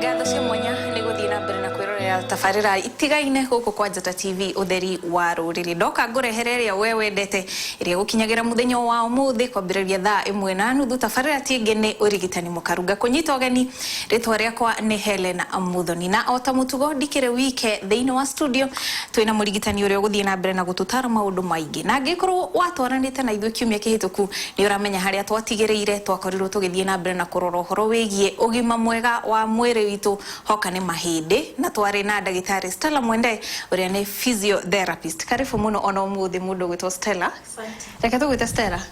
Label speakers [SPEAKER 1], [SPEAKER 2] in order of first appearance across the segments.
[SPEAKER 1] Gatho cia mwanya ni guthii na mbere na kwirorera tabarira itigaine guku kwa Njata TV utheri wa ruriri ndoka ngurehere ria we wendete iria gukinyagira muthenya wa umuthi kwambiriria thaa 1:30 tabarira tingi ni urigitani mukaruga kunyita ogeni ritwa riakwa ni Helen Muthoni na ota mutugo ndikire wike thiini wa studio twina murigitani uria guthii na mbere na gututara maundu maingi na ngikorwo watwaranite na ithuĩ kiumia kihituku ni uramenya haria twatigireire twakorirwo tugithii na mbere na kurora uhoro wigie ugima mwega wa mwiri witu hoka ni mahindi na twari na ndagitari Stella Mwende uria ni physiotherapist. Karibu muno ona umuthi mundu gwitwo Stella.
[SPEAKER 2] Asante.
[SPEAKER 1] Reke tugwite Stella.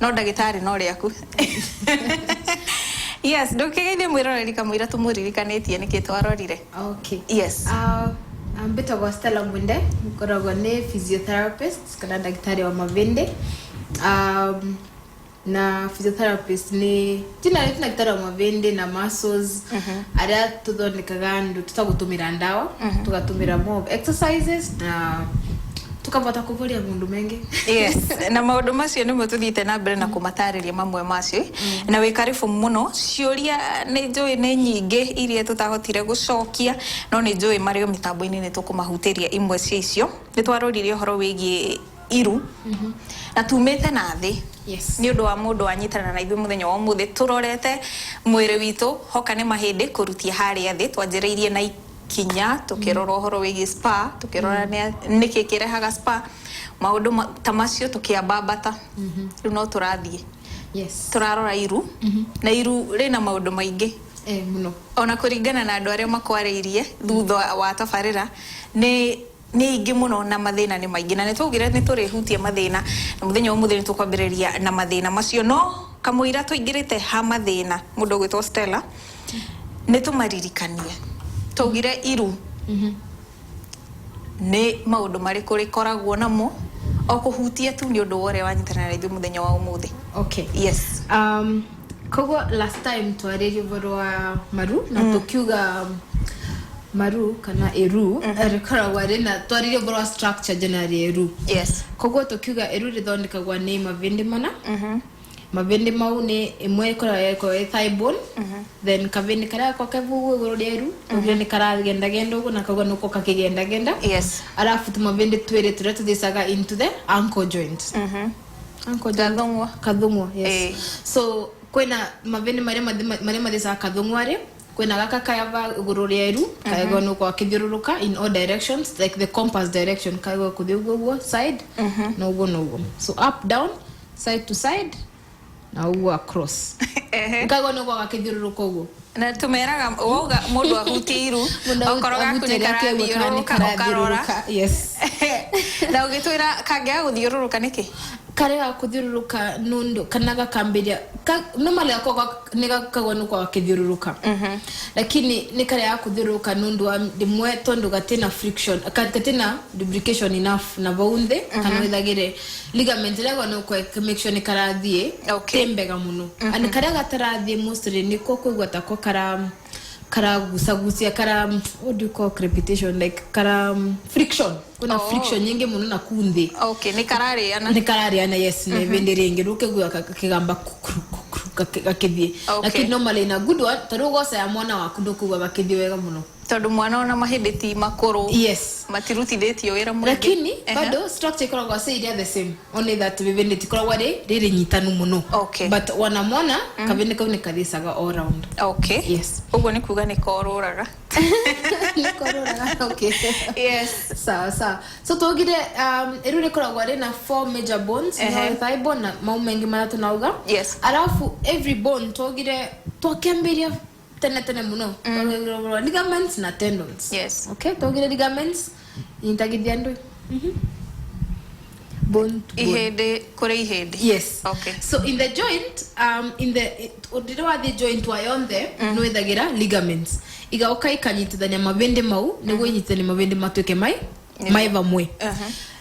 [SPEAKER 1] No ndagitari no riaku. Yes, ndukigeithie mwiroreri kamwira tumuririkanĩtie niki twarorire.
[SPEAKER 2] Okay.
[SPEAKER 1] Yes.
[SPEAKER 2] Mbitagwo Stella Mwende, ngoragwo ni physiotherapist kana ndagitari wa mavende. Na physiotherapist ni tina ndagitari wa mavende na muscles aria tuthondekaga ndu tutagutumira ndawa tugatumira more exercises na tukavota kuvoria mundu mengi.
[SPEAKER 1] Yes, na maundu macio nimo tuthite na mbere na kumatariria mamwe macio na wi karibu muno ciuria ni njui ni nyingi iria tutahotire gucokia no ni njui mario mitambo-ini ni tukumahutiria imwe cicio ni twarorire uhoro wigie iru na tumete na thi.
[SPEAKER 2] Yes.
[SPEAKER 1] Ni undu wa mundu anyitana na ithuĩ muthenya wa umuthi turorete mwiri witu hoka ni mahindi kurutia haria thi twanjiriirie na kinya tukirora uhoro wigie spa tukirora niki kirehaga spa maundu ta macio tukiambambata riu no turathie.
[SPEAKER 2] Yes.
[SPEAKER 1] Turarora iru na iru rina maundu maingi
[SPEAKER 2] muno
[SPEAKER 1] ona kuringana na andu aria makwariirie thutha wa tabarira ni ingi muno na mathina ni maingi na nitugire ni turihutie mathina na muthenya wa umuthi tukwambiriria na mathina macio no kamwira tuingirite ha mathina mundu gwitwo Stella ni tumaririkanie tugire iru ni maundu mariku rikoragwo namo o kuhutia tu ni undu wore wanyitana na ithuĩ muthenya wa umuthi.
[SPEAKER 2] Okay.
[SPEAKER 1] Yes.
[SPEAKER 2] Kogo last time twariri vorwa Maru na tukiuga Maru kana eru rikoragwo rina twariri vorwa structure generally eru.
[SPEAKER 1] Yes.
[SPEAKER 2] Kogo tukiuga eru rithondekagwo ni mavindi mana mavindi mau ni imwe ikoragwo thigh bone then kavindi karia ko kavugu iguru rieru tugire ni karagenda genda ugu na kago nuko kakigenda genda.
[SPEAKER 1] Yes.
[SPEAKER 2] Alafu tumavindi twiri turia tuthisaga into the ankle joint. Ankle joint kathungwa. Yes. So kwena mavindi maria mathisaga kathungwari kwena gaka kayava iguru rieru kago nuko akithiururuka in all directions like the compass direction kago kuthiuguo side no ugo so up down side to side na ugo across kago nuko akithiururuka ugo
[SPEAKER 1] na tumeraga woga mundu ahutiru okoroga kunikarathiururuka ukarora.
[SPEAKER 2] Yes.
[SPEAKER 1] Na ugitwira kangea guthiururuka niki
[SPEAKER 2] kare kuthiururuka nundu kana gakambiria normally akwa nigakagwa nuko akithiururuka lakini ni kare kuthiururuka nundu dimwe tondu gatina friction gatina lubrication enough na vaunde kana withagire ligament lego nuko make sure ni karathie tembega muno ani kare gatarathie mostly niko kuigwata ko kara gusagusia kara what do you call crepitation like kara friction kuna friction nyingi muno na kunde.
[SPEAKER 1] Okay, ni karariana
[SPEAKER 2] yes ne venderenge ruke gwa kigamba kakithie lakini normally na good one tarugosa ya mwana waku ndukuwa bakithie wega muno
[SPEAKER 1] tondu mwana ona mahindi ti makuru.
[SPEAKER 2] Yes.
[SPEAKER 1] Matirutithitio wira mwingi
[SPEAKER 2] lakini bado structure ikoragwo say they the same only that vivende tikoragwo riri nyitanu muno.
[SPEAKER 1] Okay.
[SPEAKER 2] But wana mwana kavende kau ni kathisaga all round.
[SPEAKER 1] Okay.
[SPEAKER 2] Yes.
[SPEAKER 1] Ugo ni kuga ni koruraga.
[SPEAKER 2] Okay.
[SPEAKER 1] Yes.
[SPEAKER 2] Sawa. So tugire eru rikoragwo na 4 major bones no thigh bone na mau mengi mara tunauga.
[SPEAKER 1] Yes.
[SPEAKER 2] Alafu every bone tugire twakemberia tene muno ligaments na tendons.
[SPEAKER 1] Yes.
[SPEAKER 2] Okay, tugire ligaments intagithia ndu bone to bone.
[SPEAKER 1] Ihede kore ihede.
[SPEAKER 2] Yes.
[SPEAKER 1] Okay.
[SPEAKER 2] So in the joint in the the joint wa yonde no ithagira ligaments igauka ikanyitithania mavende mau niguo inyitithania mavende matuike mai vamwe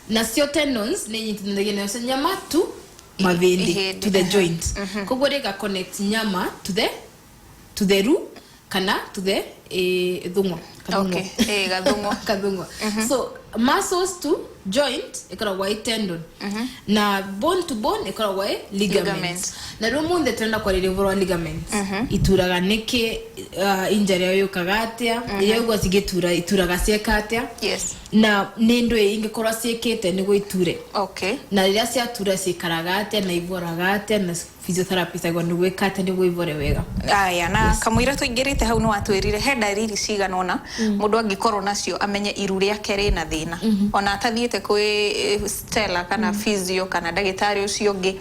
[SPEAKER 2] na sio tendons ni inyitithanagia nayo nyama tu mavende to the joint koguo rega connect nyama to the root kana to the thungwa.
[SPEAKER 1] Okay. Gathungwa.
[SPEAKER 2] Gathungwa. So muscles to joint ikoragwo i tendon. Na bone to bone ikoragwo i ligaments. Na rumunde twenda kwa rivoro ligaments. Ituraga niki injury yo kagatia, yego sigetura ituraga ciekatia.
[SPEAKER 1] Yes.
[SPEAKER 2] Na nindo ingikorwa ciekete nigo iture.
[SPEAKER 1] Okay.
[SPEAKER 2] Na riria ciatura cikaragatia na ivoragatia na physiotherapist agwa nigo ikate nigo ivore wega.
[SPEAKER 1] Aya na kamwira tuingirite hau no atwirire he dariri ciganona mundu angikorwo nacio amenye iru riake rina thina. Ona atathiete kwi Stella kana physio kana dagitari ucio ungi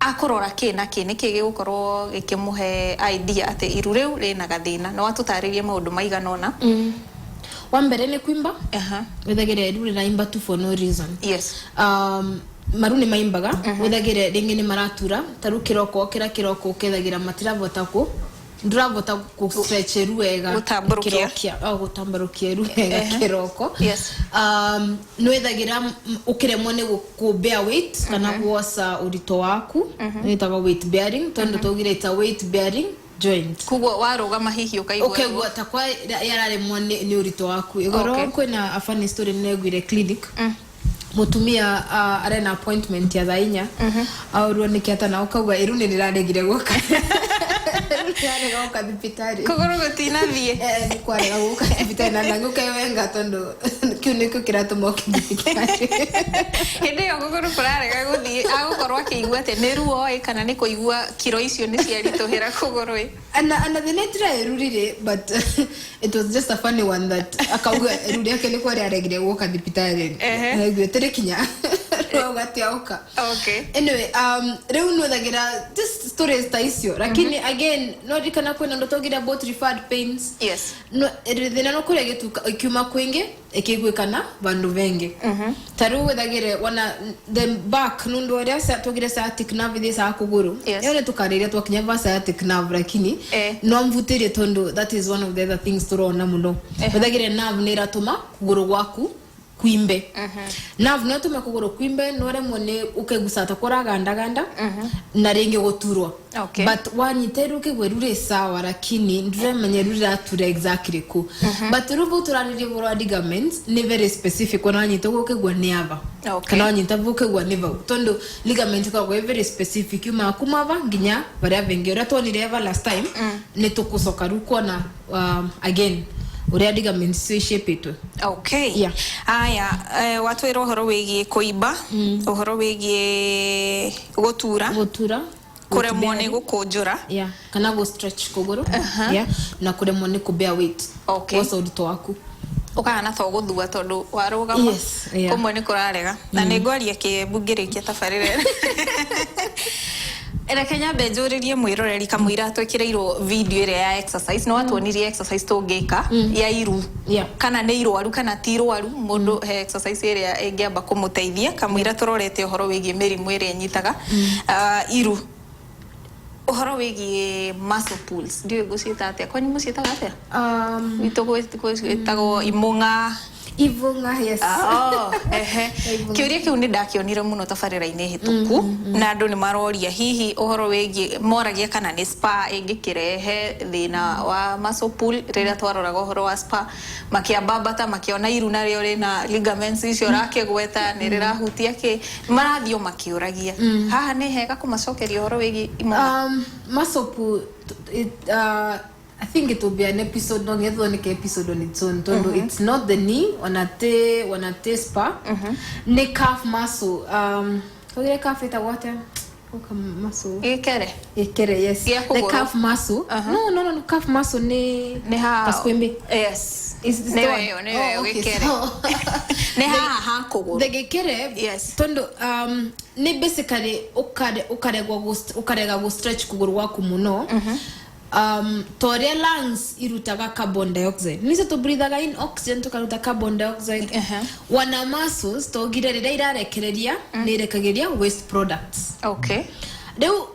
[SPEAKER 1] akorora kina niki gigukorwo gikimuhe idea ati iru riu rina gathina no atutaririe maundu maiganona.
[SPEAKER 2] Wa mbere ni kuimba. Wethagire iru rinaimba tu for no reason.
[SPEAKER 1] Yes.
[SPEAKER 2] Maru ni maimbaga wethagire ringi ni maratura taru kiroko ukethagira matiravota ku ndravota ku stretch iru wega
[SPEAKER 1] gutamburukia
[SPEAKER 2] gutamburukia iru wega kiroko.
[SPEAKER 1] Yes.
[SPEAKER 2] No wethagira ukiremwo ni ku bear weight kana kuosa urito waku nitaga weight bearing tondo tugire ita weight bearing joint.
[SPEAKER 1] Kugo warugama hihi ukaigwa
[SPEAKER 2] ukegwa takwa yararemwo ni urito waku igoro kwina a funny story negwire clinic. Mutumia arena appointment ya thainya aurwo nikiata na ukauga iru ni riraregire guka riraregire guka thibitari
[SPEAKER 1] kugoro gutina thie
[SPEAKER 2] ni kwarega guka thibitari na nanguka wenga tondo kiu niko kiratuma thibitari
[SPEAKER 1] hindi yo kugoro kurarega guthie agukorwo akigwa ate ni ruo kana ni kuigwa kiro icio ni ciaritohera kugoro
[SPEAKER 2] and the netra irurire but it was just a funny one that akauga iruri yake ni kwararegire guka thibitari na kinya ugatiauka.
[SPEAKER 1] Okay.
[SPEAKER 2] Anyway, reu no thagira this story is taisio lakini again no dikana kwena ndo togira about referred pains.
[SPEAKER 1] Yes.
[SPEAKER 2] No thina no kurege tu ikiuma kwingi ikigwikana bandu vengi. Taru wethagire wana the back nundo ria sa togira sciatic nerve this akuguru. Yone tukariria twakinya va sciatic nerve lakini no mvutirie tondo that is one of the other things turona muno. Wethagire nerve ni ratuma kuguru gwaku kuimbe. Nerve no tuma kuguru kuimbe no remwe ni ukegusata kora ganda na ringi guturwa.
[SPEAKER 1] Okay.
[SPEAKER 2] But wanyiteru kigwerure sawa lakini ndremenye rura tura exactly ku. But rubu turarire boro ligaments ni very specific ona nyitego kegwa ni ava.
[SPEAKER 1] Okay.
[SPEAKER 2] Kana nyitabo kegwa ni va. Tondo ligament ka very specific yuma kumava nginya baria vengi ora tonire eva last time ni tukusoka ruko na again uria ligaments so shape itu.
[SPEAKER 1] Okay.
[SPEAKER 2] Yeah.
[SPEAKER 1] Aya watu ero horo wegie kuiba uhoro wegie gutura kuremwo ni gukunjura
[SPEAKER 2] kana go stretch kuguru na kuremwo ni ku bear weight.
[SPEAKER 1] Okay.
[SPEAKER 2] Oso urito waku
[SPEAKER 1] ukana tho guthua tondu warugama kumwe ni kurarega na ni ngwaria kibungirikia tabarire Era Kenya benjuririe mwiroreri kamwira twekirairwo video ire ya exercise no atwonirie exercise tungika ya iru kana ne irwaru kana tirwaru mundu he exercise ire ingiamba kumuteithia kamwira turorete uhoro wigie mirimu ire nyitaga iru uhoro wigie muscle pulls ndio guciita atia kwanyu muciita atia witogwo itago imunga
[SPEAKER 2] Ivunga yes.
[SPEAKER 1] Kiuria kiu ni ndakionire muno tabarira-ini hituku na andu ni maroria hihi uhoro wegie moragia kana ni spa ingikirehe thina wa muscle pull riria twaroraga uhoro wa spa makiambambata makiona iru na rio rina ligaments icio rakegweta ni rirahutia ki marathio makiuragia haha ni hega kumacokeria uhoro wegie
[SPEAKER 2] muscle pull I think it will be an episode on episode on its own. It's not the knee on a spa. Ne calf muscle. Kogire calf ita what? Muscle.
[SPEAKER 1] Ekere,
[SPEAKER 2] yes. The calf muscle. No. Calf muscle ne
[SPEAKER 1] ha.
[SPEAKER 2] Paskwembe.
[SPEAKER 1] Yes.
[SPEAKER 2] Is
[SPEAKER 1] ne gekere. Ne ha kogoro.
[SPEAKER 2] The gekere.
[SPEAKER 1] Yes.
[SPEAKER 2] Tondo ne basically ukarega go stretch kuguru waku muno. Toria lungs irutaga carbon dioxide. Nise to breathe in oxygen to karuta carbon dioxide. Wana muscles to gira rira irarekereria nirekageria waste products.
[SPEAKER 1] Okay.
[SPEAKER 2] Deu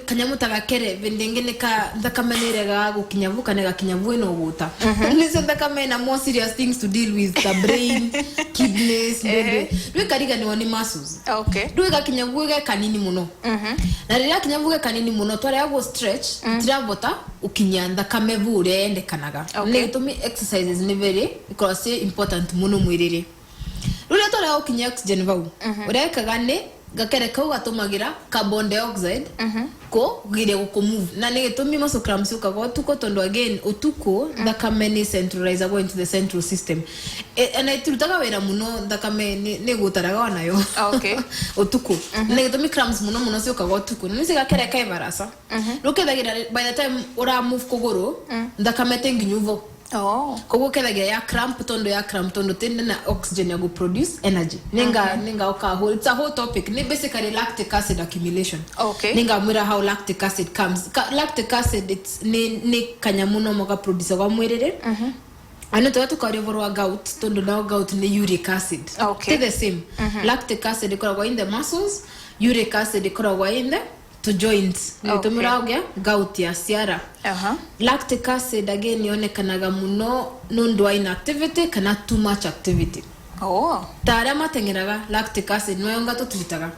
[SPEAKER 2] kanyamu tagakere vendengene ka thakamenere ga gukinyavuka ne gakinyavu ino guta nise thakamena more serious things to deal with, the brain, kidneys, dwe kariga ni wani muscles.
[SPEAKER 1] Okay.
[SPEAKER 2] Dwe gakinyavu ga kanini muno. Na rira kinyavu ga kanini muno tware ago stretch tiravota ukinyanda kamevure ende kanaga. Ne tumi exercises ni very because important muno mwirire. Rura tware ukinya oxygen vau. Ure kagane gakere kau gatumagira carbon dioxide ko gire ko move na ne gitumi masocrams ukago tuko tondo again utuko thakame ni centralize go into the central system and I turutaga wera muno thakame ne gutaraga nayo.
[SPEAKER 1] Okay.
[SPEAKER 2] Utuko ne gitumi cramps muno se ukago tuko ni se gakere kai barasa rukedagira by the time ora move kogoro thakame tenginyuvo.
[SPEAKER 1] Oh.
[SPEAKER 2] Kogo kedagira ya cramp tondo tende na oxygen ya go produce energy. Ninga oka whole, it's a whole topic. Ni basically lactic acid accumulation.
[SPEAKER 1] Okay.
[SPEAKER 2] Ninga mira how lactic acid comes. Lactic acid it's ni kanyamuno moga produce kwa mwirere. Ano to carnivore gout tondo na gout ni uric acid.
[SPEAKER 1] Okay.
[SPEAKER 2] It's the same. Lactic acid ikora in the muscles, uric acid ikora in the to joints. Nitumira gout ya siara. Lactic acid again yonekanaga muno nundwa inactivity kana too much activity.
[SPEAKER 1] Oh.
[SPEAKER 2] Tara matengeraga lactic acid no yonga to twitaga.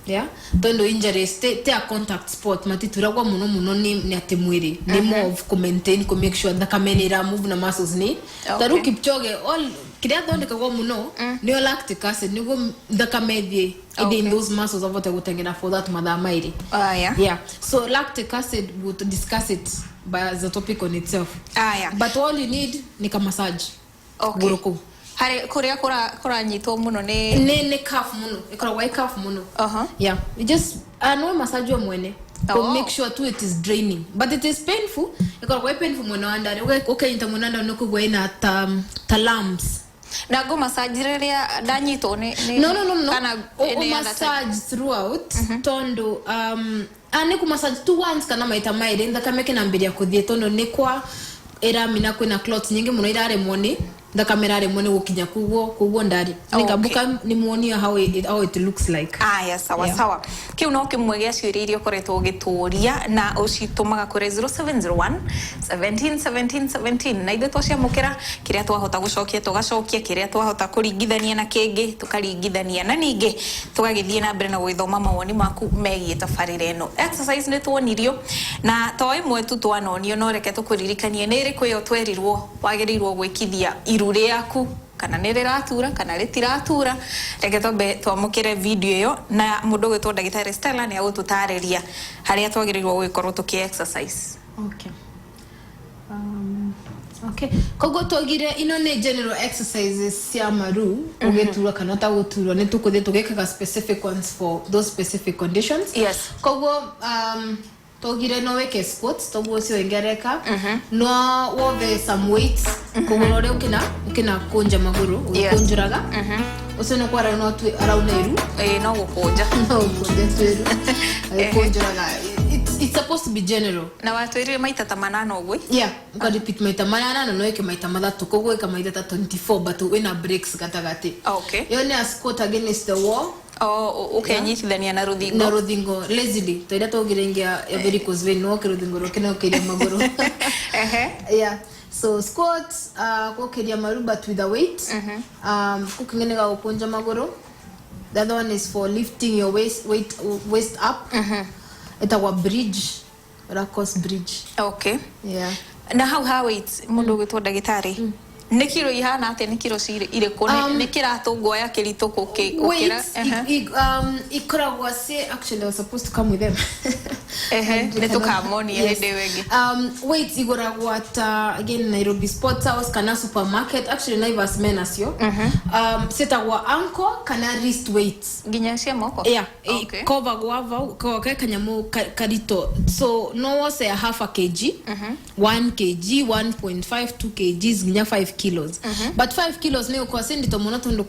[SPEAKER 2] Yeah. Tondo injuries te a contact sport matituragwa muno ni atemwiri. Ni more of maintain ko make sure that kamenera move na muscles ni. Taru Kipchoge all kiria donde kagwa muno ni lactic acid ni go ndakamedie in those muscles of what gutengera for that mother mairi. Yeah. So lactic acid would discuss it by the topic on itself. But all you need ni ka massage.
[SPEAKER 1] Okay. Guruku. Hare kuria kora nyito muno
[SPEAKER 2] ne calf muno. Ikora why calf muno. Yeah. You just no massage yo mwene. To make sure too it is draining. But it is painful. Ikora why painful muno andare. Okay inta munanda no ko gwaina lumps.
[SPEAKER 1] Na go massage reria danyito ne
[SPEAKER 2] no kana massage throughout tondo ane ku massage two once kana maita maire nda kameke na mbere ya kuthie tondo ne kwa era mina kwina clots nyingi muno irare moni nda kamera re moni gukinya kugo ndari ningabuka ni muoni how it looks like.
[SPEAKER 1] Sawa kiu no kimwege aciuririo koretwo gituria na ucitumaga kure 0701 17 na ithe twacia mukira kiria twahota gucokia tugacokia kiria twahota kuringithania na kingi tukaringithania na ningi tugagithie na mbere na gwithoma mawoni maku megie tafarire no exercise ni twonirio na to imwe tu twanonio no reke tukuririkanie ni ri kwiyo twerirwo wagirirwo gwikithia irure yaku kana niriratura kana ritiratura reke tobe twamukire video yo na mundu gwitwo ndagitari Stella ni agututareria haria twagirirwo gwikorwo tuki exercise.
[SPEAKER 2] Okay. Kogo togire ino ne general exercises cia Maru ugetura kana ta guturwa ne tukuthie tugekaga specific ones for those specific conditions.
[SPEAKER 1] Yes.
[SPEAKER 2] Kogo togire no weke squats togo cio ingereka no wove some weights kogo rore ukina kunja maguru ukunjuraga ucio no kwara no tu around eru
[SPEAKER 1] no gukunja
[SPEAKER 2] tweru ukunjuraga. It's supposed to be general.
[SPEAKER 1] Na watu iri maita ta manano gwe.
[SPEAKER 2] Yeah, uka repeat maita manana no eke maita mathatu kogo eka maita ta 24 but wena breaks gatagati.
[SPEAKER 1] Okay.
[SPEAKER 2] Yone a squat against the wall.
[SPEAKER 1] Okay, nyitithania na ruthingo.
[SPEAKER 2] Na ruthingo lazily. Toida togirengia ya very cause vein no ruthingo rokena ukiria maguru. Yeah. So squats ko kiria maru but with a weight. Kukingene ga ukunja maguru. The other one is for lifting your waist up. Itawa bridge, Rakos bridge.
[SPEAKER 1] Okay.
[SPEAKER 2] Yeah.
[SPEAKER 1] Na how weights mundu gwitwo ndagitari ne kilo ihana ate ne kilo ire kone ne kirato goya kirito kokira
[SPEAKER 2] ikoragwa se actually I was supposed to come with them
[SPEAKER 1] ne to kamoni hede wege
[SPEAKER 2] weights igoragwa ta again Nairobi Sports House kana supermarket actually Naivas Menasio setagwa ankle kana wrist weights
[SPEAKER 1] ginya cia moko
[SPEAKER 2] cover guava ko kanyamu karito so no was a half a kg 1 kg 1.5 2 kgs ginya 5 kilos but 5 kilos ni uko sendi to mono tondo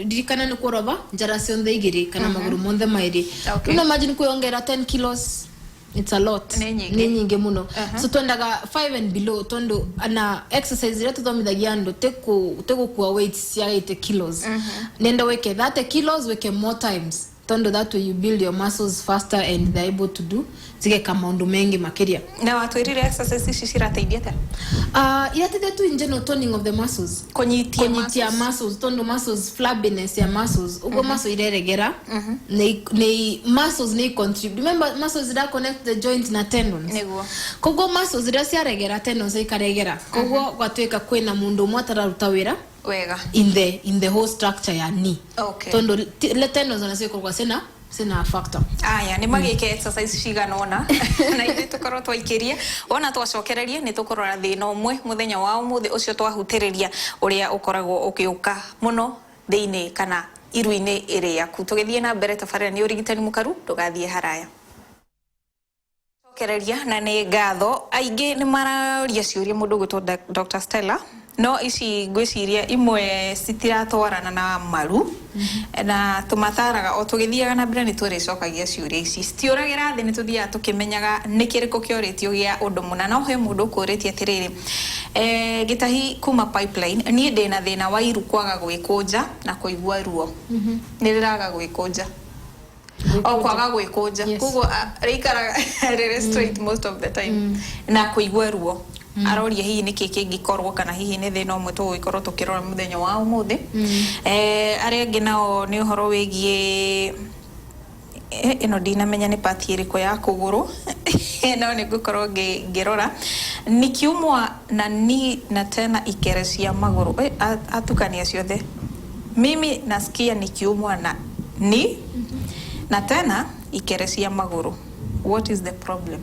[SPEAKER 2] dirikana ni koroba generation de igiri kana maguru monde mairi no imagine kuongera 10 kilos it's a lot ni nyingi muno so tondaga 5 and below tondo ana exercise reto thomithagiando teko kwa weights ya 8 kilos nenda weke 30 kilos weke more times tondo that way you build your muscles faster and they're able to do zige kamundu mengi makiria
[SPEAKER 1] na watu irire exercise ici cirateithia ta
[SPEAKER 2] irateithia tu in general toning of the muscles
[SPEAKER 1] kunyitia
[SPEAKER 2] muscles tondo muscles flabbiness ya muscles ugo muscle ireregera ne muscles ne contribute remember muscles that connect the joints na tendons
[SPEAKER 1] niguo
[SPEAKER 2] kogo muscles ira ciaregera tendons ikaregera kogo gwatuika kwina mundu mwatara rutawira
[SPEAKER 1] wega
[SPEAKER 2] in the whole structure ya knee tondo le tendons na cikorwa sina factor
[SPEAKER 1] aya ni magike exercise ciganona na ithe tukorwo twaikirie ona twacokererie ni tukorora thina umwe muthenya wa umuthi ucio twahutiriria uria ukoragwo ukiuka muno thiini kana iruini iria ku tugithie na mbere tafarira ni urigitani mukaru tugathie haraya cokereria na ni ngatho aingi ni mararia ciuria mundu gwitwo Dr. Stella no ici ngwiciria imwe citiratwarana na Maru na tumatharaga o tugithiaga na mbere ni turicokagia ciuria ici citiuragira thi ni tuthia tukimenyaga nikiriko kioritio gia undu muna no he mundu kuritie atiriri gitahi kuma pipeline ni ndina thina wa iru kwaga gwikunja na kuigua ruo ni riraga gwikunja o kwaga gwikunja kugo rikaraga straight most of the time na kuigua ruo aroria hihi niki kingikorwo kana hihi ni thina umwe tugikorwo tukirora muthenya wa umuthi aria ngi nao ni uhoro wigie ino dinamenya ni pati iriko ya kuguru no ni gukorwo ngirora nikiumwa na ni na tena ikeresia maguru atukania ciothe mimi nasikia nikiumwa na ni na tena ikeresia maguru. What is the problem?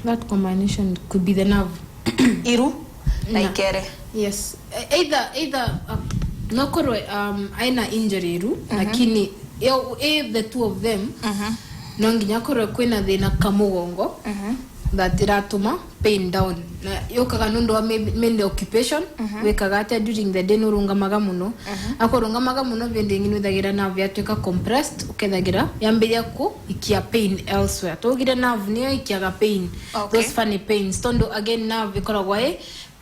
[SPEAKER 2] That combination could be the nerve.
[SPEAKER 1] Iru na ikere.
[SPEAKER 2] Yes. Either no korwe aina injury iru lakini the two of them no nginya korwe kwina thina kamugongo that iratuma pain down na yokaga nundu wa main occupation wekaga ate during the day nurungamaga muno akorungamaga muno bende nginu thagira nerve yatuika compressed ukethagira yambiria ku ikia pain elsewhere togira nerve niyo ikiaga pain those funny pains tondo again nerve ikoragwa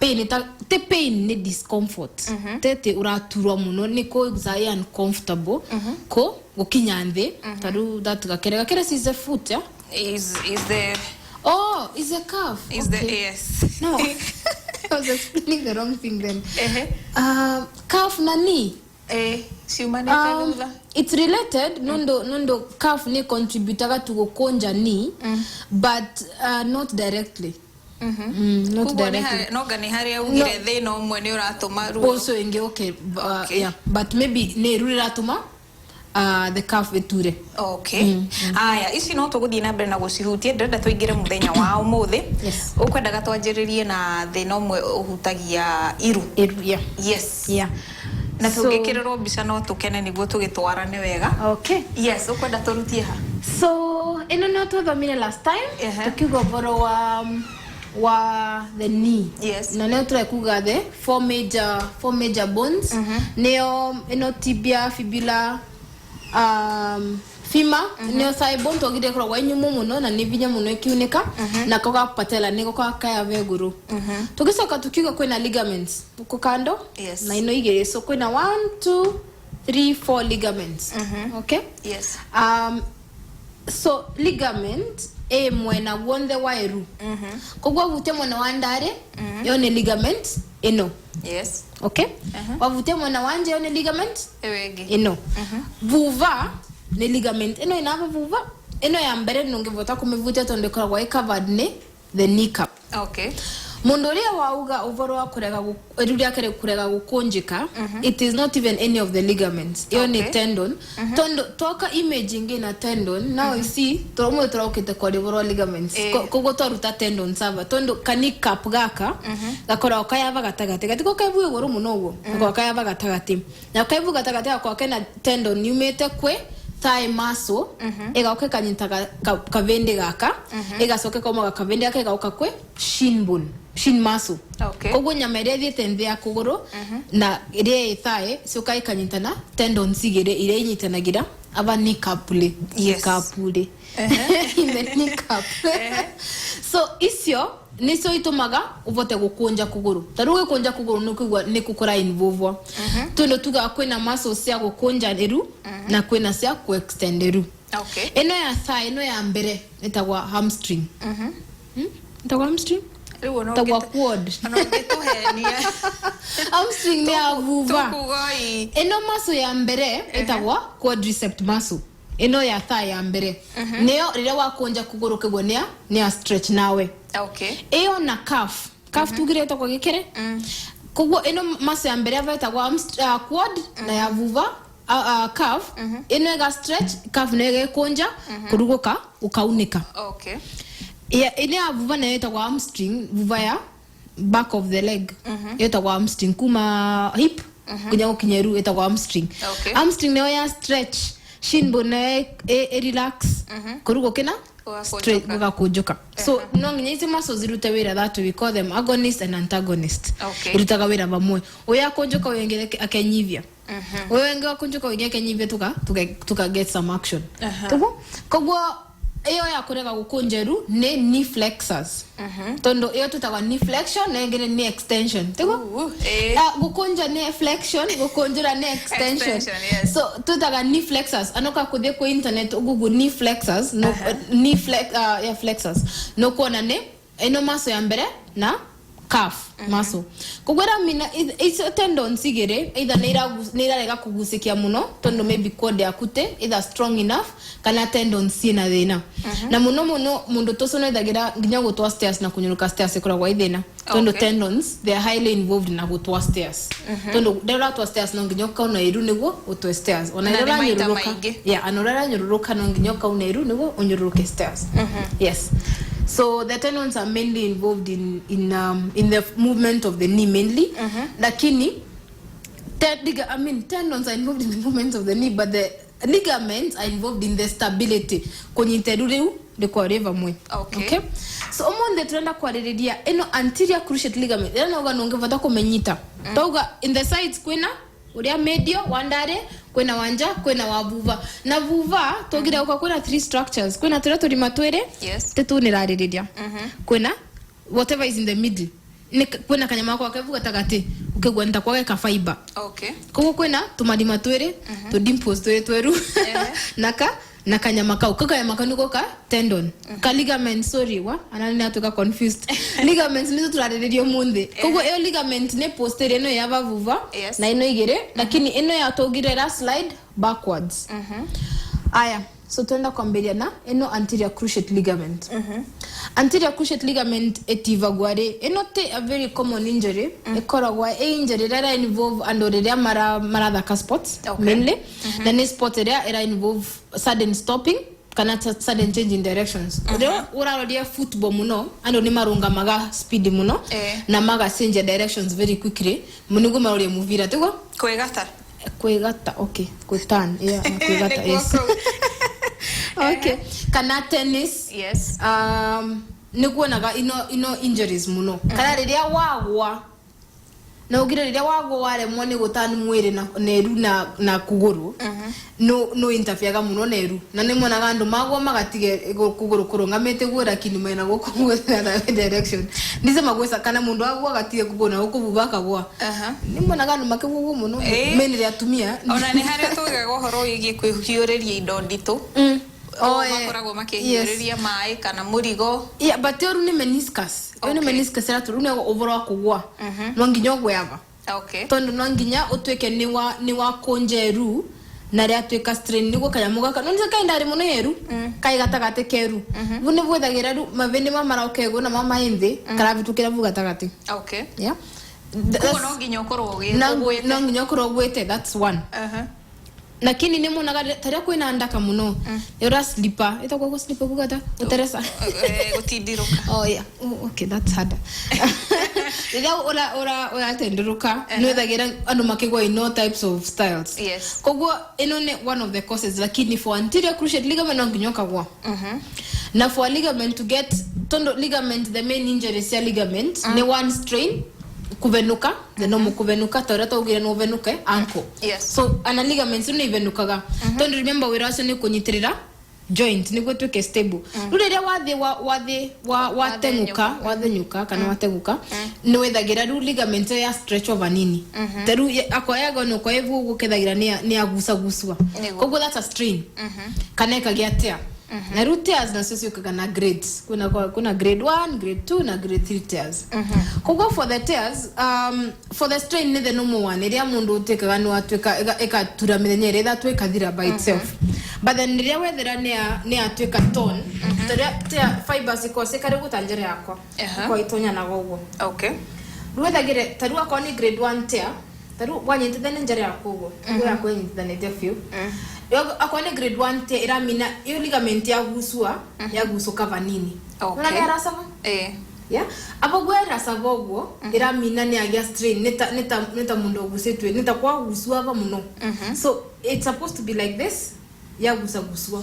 [SPEAKER 2] pain te pain ni discomfort tete uraturwa muno ni ko exai uncomfortable ko gukinya nthi taru that gakerega kere is the foot yeah?
[SPEAKER 1] is the
[SPEAKER 2] is a calf.
[SPEAKER 1] Is the yes.
[SPEAKER 2] No. I was explaining the wrong thing then. Calf na knee. It's related. Nondo calf ni contributaga to gukonja knee, but not directly. Not directly.
[SPEAKER 1] No gani hari ugire thina umwe ni uratuma ruo.
[SPEAKER 2] Also inge okay. Yeah, but maybe ne ruratuma the calf eture.
[SPEAKER 1] Okay. Aya ici no tuguthie na mbere na gucihutie ndenda tuingire muthenya wa umuthi.
[SPEAKER 2] Yes.
[SPEAKER 1] Ukwendaga twanjiririe na thina umwe uhutagia iru.
[SPEAKER 2] Yeah.
[SPEAKER 1] Yes.
[SPEAKER 2] Yeah.
[SPEAKER 1] Na tugikiriro mbica no tukene niguo tugitwarane wega.
[SPEAKER 2] Okay.
[SPEAKER 1] Yes, ukwenda turutie ha.
[SPEAKER 2] So ino no tuthomire last time tukigo boro wa the knee.
[SPEAKER 1] Yes.
[SPEAKER 2] Na leo tunakuga the four major bones. Neo ino tibia, fibula, femur, neo thigh bone togide kwa inyumu muno na nivinya muno ikiunika na koka patella niko kwa kaya veguru. Tukisoka tukiga kwena ligaments uko kando.
[SPEAKER 1] Yes.
[SPEAKER 2] Na ino igere so kwena 1 2 3 4 ligaments. Okay?
[SPEAKER 1] Yes.
[SPEAKER 2] So ligament mwena wonde wairu. Kogwa vute mwena wandare yone ligament eno.
[SPEAKER 1] Yes.
[SPEAKER 2] Okay? Wavute mwena wanje yone ligament
[SPEAKER 1] ewege
[SPEAKER 2] eno. Vuva ne ligament eno inava vuva eno ya mbere nongevota kumevuta tonde kwa wa covered ne the kneecap.
[SPEAKER 1] Okay.
[SPEAKER 2] Mundoria wauga ovoro wa kurega eruri akere kurega gukonjika it is not even any of the ligaments yone tendon tondo toka imaging ina tendon now you see tomo traukite kwa ovoro ligaments kogo toruta tendon sava tondo kneecap gaka gakora okayava gatagate gatiko kaivu igoro munogo okayava gatagate na kaivu gatagate kwa kena tendon yumete kwe thigh muscle egaoke kanyita kavende gaka egasoke koma kavende gaka egauka kwe shin muscle.
[SPEAKER 1] Okay.
[SPEAKER 2] Kogo nyamere thiete nthi ya kuguru na ire thigh so kai kanyita na tendon sigire ire inyitanagira aba ni kapule kapule in the kneecap so isio niso itumaga uvote gukunja kuguru taruwe kunja kuguru nukugwa nikukora involve tundo tuga kwena muscles ya gukunja eru na kwena cia ku extend eru eno ya thigh eno ya mbere etagwa hamstring etagwa hamstring etagwa quad hamstring ni avuva eno muscle ya mbere etagwa quadricep muscle eno ya thigh ya mbere neo rira wakunja kuguru kigwo ni a stretch nawe eo na calf tugireta kwa gikere kugwo eno muscle ya mbere etagwa quad na ya vuva calf eno ga stretch calf nege kunja kuruguka ukaunika ene ya vuva na etagwa hamstring vuva ya back of the leg etagwa hamstring kuma hip kunya ukinyeru etagwa hamstring hamstring neo ya stretch shin bone relax kurugo kina straight kujuka so no nginyite muscles zirute wira that we call them agonist and antagonist irutaga wira bamwe oya konjoka wengere akenyivia wenge wakonjoka wengere akenyivia tuka get some action tuko kogwo eyo ya kurega gukunjeru ne knee flexors tondo eyo tutaga knee flexion na ngene knee extension tuko gukunja ne flexion gukunjura ne extension so tutaga knee flexors anoka kuthie ku internet google knee flexors no knee flexors no kuona ne eno maso ya mbere na calf muscle kugwera mina it's tendon sigere either neira rega kugusikia muno tondo maybe quad yakute either strong enough kana tendon sina thina na muno mundu tosono idagira nginya gutwa stairs na kunyuruka stairs ekora kwa ithina tondo tendons they are highly involved na gutwa stairs tondo dera twa stairs no nginya kauna iru niguo utwe stairs ona ira nyururuka anora nyururuka no nginya kauna iru niguo unyururuke stairs yes. So the tendons are mainly involved in the movement of the knee mainly. Lakini tendons are involved in the movement of the knee, but the ligaments are involved in the stability. Kwenye terureu de kwa reva mwe. Okay. So omonde tuenda kwa reredia eno anterior cruciate ligament. Eno oga nongevata kumenyita. Toga in the sides kwena uria medio wandare kwena wanja kwena wabuva na vuva togira uka kwena three structures kwena territory matwere tetu nirariria kwena whatever is in the middle ni kwena kanyama kwa kevuga tagati ukegwenta kwa ka fiber kuko kwena tumadi matwere to dimples tweru na kanyama kau kanyama kanuko ka tendon ka ligament sorry wa anani atoka confused ligaments nizo turaririo munde kuko eo ligament ne posterior no yaba vuva na ino igere lakini ino ya togirera slide backwards aya so tuenda kwambelia na eno anterior cruciate ligament anterior cruciate ligament etivagware enote a very common injury ekoragwa injury that involve andoreria mara the spots mainly the next spot era involve sudden stopping kana sudden change in directions urarodia football muno ando ni marunga maga speed muno na maga change directions very quickly munigo maroria muvira tego kwegata okay kutan kwegata yes okay kana tennis nikuonaga ino injuries muno kana riria wagwa na ugira riria wagwa ware mone gutani mwire na neru na kuguru no interfere ga muno neru na nimonaga andu magwa magatige kuguru kurungamete gwira kinu mena gukugwira na direction ndize magwesa kana mundu agwa gatige kugona ukububaka gwa nimonaga andu makigugu muno menire atumia
[SPEAKER 1] ona ni haria tugaga horo yigi kwihiureria indo ndito makorago makihiureria mai kana murigo
[SPEAKER 2] but yoru ni meniscus ni meniscus era turu ni ovoro akugwa no nginya gweva tondo no nginya utweke ni wa konjeru na ria tweka strain nigo kanyamuga kana nze kaindari muno yeru kai gatagate keru bune bwethagira ru mavende mamara okego na mama hinde kara bitukira bugatagate
[SPEAKER 1] no nginya okoro
[SPEAKER 2] no nginya okoro gwete that's one lakini nemonaga taria kwina ndaka muno yora slipper itakwa ko slipper bugata uteresa
[SPEAKER 1] gotindiruka
[SPEAKER 2] okay that's hard ila ora tendiruka no dagira andu makigwa no types of styles kogwo inone one of the causes lakini for anterior cruciate ligament nginyoka gwa na for ligament to get tondo ligament the main injury is ligament ne one strain kuvenuka the normal kuvenuka tawira tawgira no venuke ankle.
[SPEAKER 1] Yes.
[SPEAKER 2] So ana ligaments no ivenukaga. Don't remember wira acio ni kunyitirira joint niguo tuke stable. Rĩrĩa wathenyuka kana wateguka ni wethagira ru ligament ya stretch over nini. Teru akoyaga no kwa hivyo gukethagira ni agusaguswa. Koguo that's a strain. Kana ikagia tear. Na ru tears na sio kana grades. Kuna grade 1, grade 2 na grade 3 tears. Koguo for the tears for the strain ni the normal one. Iria mundu utekaga no atweka ekatura mithenya ira atweka thira by itself. But then iria wethera ni atweka tone. Tear fibers ikose kare gutanjere yakwa. Kwa itonya na gogo.
[SPEAKER 1] Okay.
[SPEAKER 2] Ruethagire taru akwa ni grade 1 tear. Taru wanyitithane njere yakwa go. Ngo yakwa nyitithanite few. Akwa ni grade 1 tear iramina iyo ligament ya gusuka vanini.
[SPEAKER 1] Okay.
[SPEAKER 2] Una rasava? Yeah. Abogwera savogo iramina ni agia strain neta mundo gusitwe neta kwa gusua va muno. So it's supposed to be like this. Ya gusaguswa.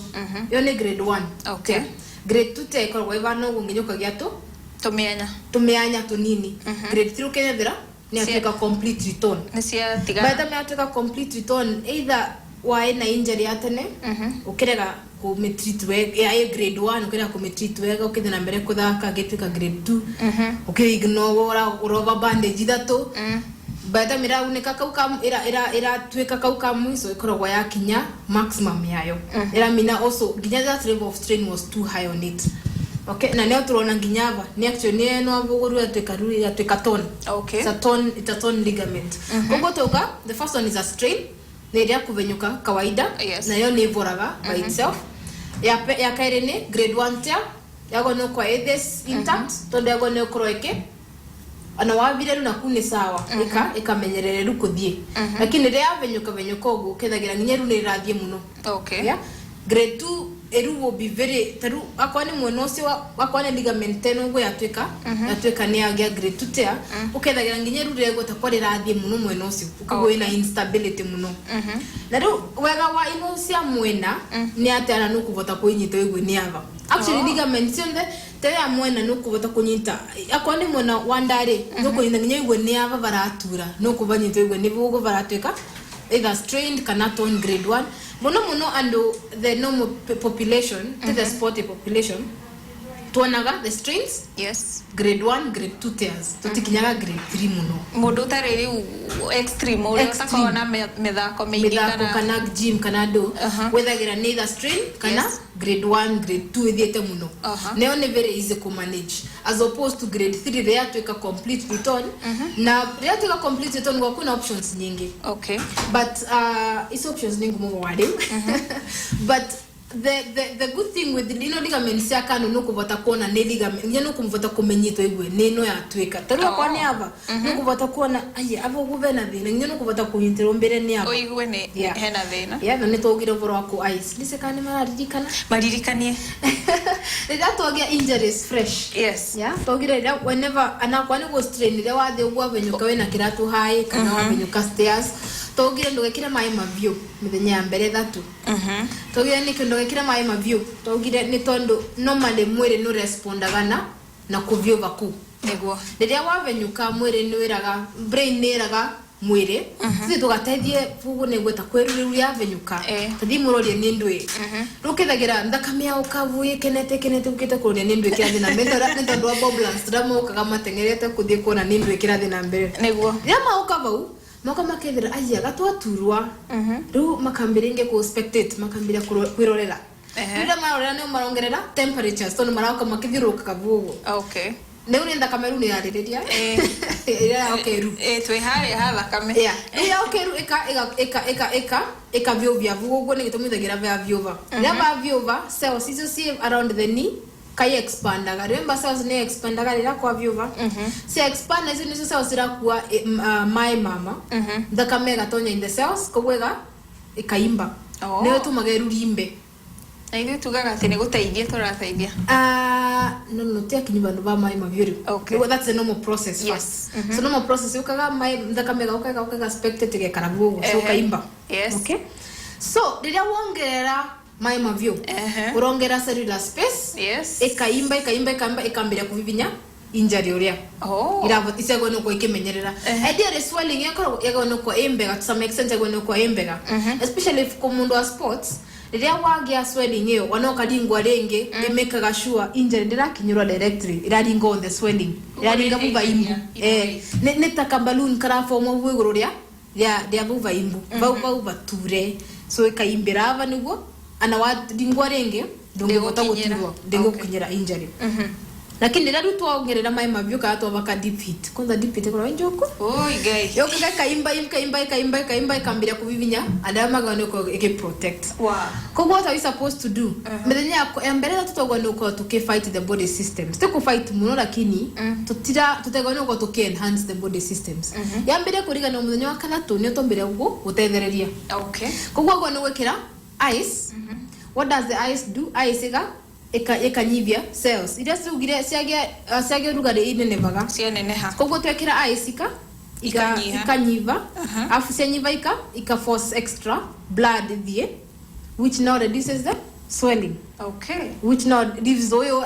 [SPEAKER 2] Yo ni grade 1.
[SPEAKER 1] Okay.
[SPEAKER 2] Grade 2 te ko weva no nginyoka giato tumeanya tunini. Grade 3 ukethera ni atweka complete return.
[SPEAKER 1] Ni cia tiga.
[SPEAKER 2] By the time atweka complete return either wae na injury atene ukirega ku treat we ya grade 1 ukirega ku treat we ukithina na mbere kuthaka gitweka grade 2 ukiignore urova bandage thato. By the time irauneka kauka ira tweka kauka mwiso ikorogwa ya kinya maximum yayo. Mina also ginya that level of strain was too high on it. Okay, na leo tunaona ginyava ni actually no avoguru atweka tone.
[SPEAKER 1] Okay.
[SPEAKER 2] It's a tone ligament. Kogo toga the first one is a strain. Ni iria kuvenyuka kawaida. Na yo ni voraga by itself. Ya kaire ni grade 1 tear. Yago no kwa this intact. Tondo yago no kroeke. Ana wabire na kune sawa ikamenyerere rukuthie lakini ria venyuka ugu kethagira nginyeru ni rathie muno.
[SPEAKER 1] Okay.
[SPEAKER 2] Yeah. Grade 2 eru will be very taru akwani mwonosi akwani ligament teno ugu yatweka ni agia grade 2 tear ukethagira nginyeru rego takwari rathie muno mwenosi ukugo ina instability muno. Na ru wega wa inosia mwena ni atana nukuvota kuinyito igwe ni ava. Actually ligament sionde teya mwena nukuvota kunyita akwani mwena wandare nukunyita nginyeru ni ava baratura nukuvanyito igwe ni bugo baratweka either strained kana tone grade 1 muno and the normal population the sporty population tuonaga the strains grade 1 grade 2 tears tutikinyaga grade 3 muno
[SPEAKER 1] mundu tariri extreme uri utakona methako mingi
[SPEAKER 2] kana gym kana do wethagira neither strain kana grade 1 grade 2 ithiete muno neo ne very easy to manage as opposed to grade 3 they have to take a complete return na they have to take a complete return kwa kuna options nyingi.
[SPEAKER 1] Okay,
[SPEAKER 2] but is options nyingi mo wade but the good thing with the ligaments ya kanu no kuvota kuona ne ligament nyano kumvota kumenyito igwe neno ya tweka tarua kwa ni ava no kuvota kuona aye ava guvena thina nyano kuvota kunyitiro mbere ni ava
[SPEAKER 1] oigwe ne hena thina
[SPEAKER 2] na ne togire voro wako ice lisekane maririkanie that togia injuries fresh. Togire whenever anakwani go strain ile wathe ugwa venyuka wena kiratu high kana wavenyuka stairs togire ndugekira mai mavyo mithenya ya mbere thatu togire ni kendo gekira mai mavyo togire ni tondo normally mwire no respondaga na kuvyo vaku
[SPEAKER 1] niguo
[SPEAKER 2] riria wavenyuka mwire ni wiraga brain ni iraga mwire thithi tugateithie fugu ni gweta kwiruriru ya venyuka thithi murorie ni ndwi rukithagira ndakame ya ukavu kenete ukite kuroria ni ndwi kirathi na mbere ni tondu wa ambulance ndamo kaga matengerete kuthie kuona ni ndwi kirathi na mbere
[SPEAKER 1] niguo
[SPEAKER 2] rima ukavau maka makethira aya gatwaturwa ru makambiringe ku spectate makambira kwirorera rira marorera no marongerera temperatures tondu marauka makithiruka kavugo.
[SPEAKER 1] Okay,
[SPEAKER 2] neu ni ndakameru ni yaririria ira okay ru
[SPEAKER 1] twe hari hala kame
[SPEAKER 2] okay ru eka vyovya vugo ni gitumithagira vya vyova raba vyova cells icio si around the knee kai expandaga remember cells ne expandaga rira kwa vyova si expand icio nicio cells irakuwa my mama ndakame gatonya in the cells kogwega ikaimba neo tumageru rimbe
[SPEAKER 1] aidhi tugaga ati ni guteithia turateithia
[SPEAKER 2] no tia kinyumba no ba mai mavyuri.
[SPEAKER 1] Okay,
[SPEAKER 2] that's a normal process first. So normal process ukaga mai ndakamega ukaga spectate ge karabugo so kaimba. Okay, so rira wongerera mai mavyo urongera cellular space ikaimba ikambira kuvivinya injury uria
[SPEAKER 1] ira
[SPEAKER 2] isego no ko ikimenyerera idea swelling yako no ko embega to some extent yako no ko embega especially if komundu wa sports riria wagia swelling hiyo wanoka dingwa renge imekaga sure injury ndirakinyirwa directly iraringa on the swelling iraringa buva imbu netaka balloon karafo mo bwiguru ria buva imbu buva ture so ikaimbira ava niguo ana wa dingwa renge ndungota gutirwa ndingo kunyira injury lakini ndadu tuongerera mai mavyuka atu baka deep hit kwanza deep hit kwa njoko
[SPEAKER 1] guys
[SPEAKER 2] yo kaimba kambira kuvivinya adama gano ko eke protect ko what are we supposed to do medenya emberera tutogwana ko to fight the body systems to fight muno lakini tutagwana ko to enhance the body systems yambere kuriga no mudenya wakana to ne tombere ugo utethereria ko gwagwana wekera ice what does the ice do ice ekanyivia cells ira sugire siage rugare inenevaga
[SPEAKER 1] cianeneha
[SPEAKER 2] koguo twekira ice ikanyiva afu cianyiva ika force extra blood thie which now reduces the swelling which now leaves oil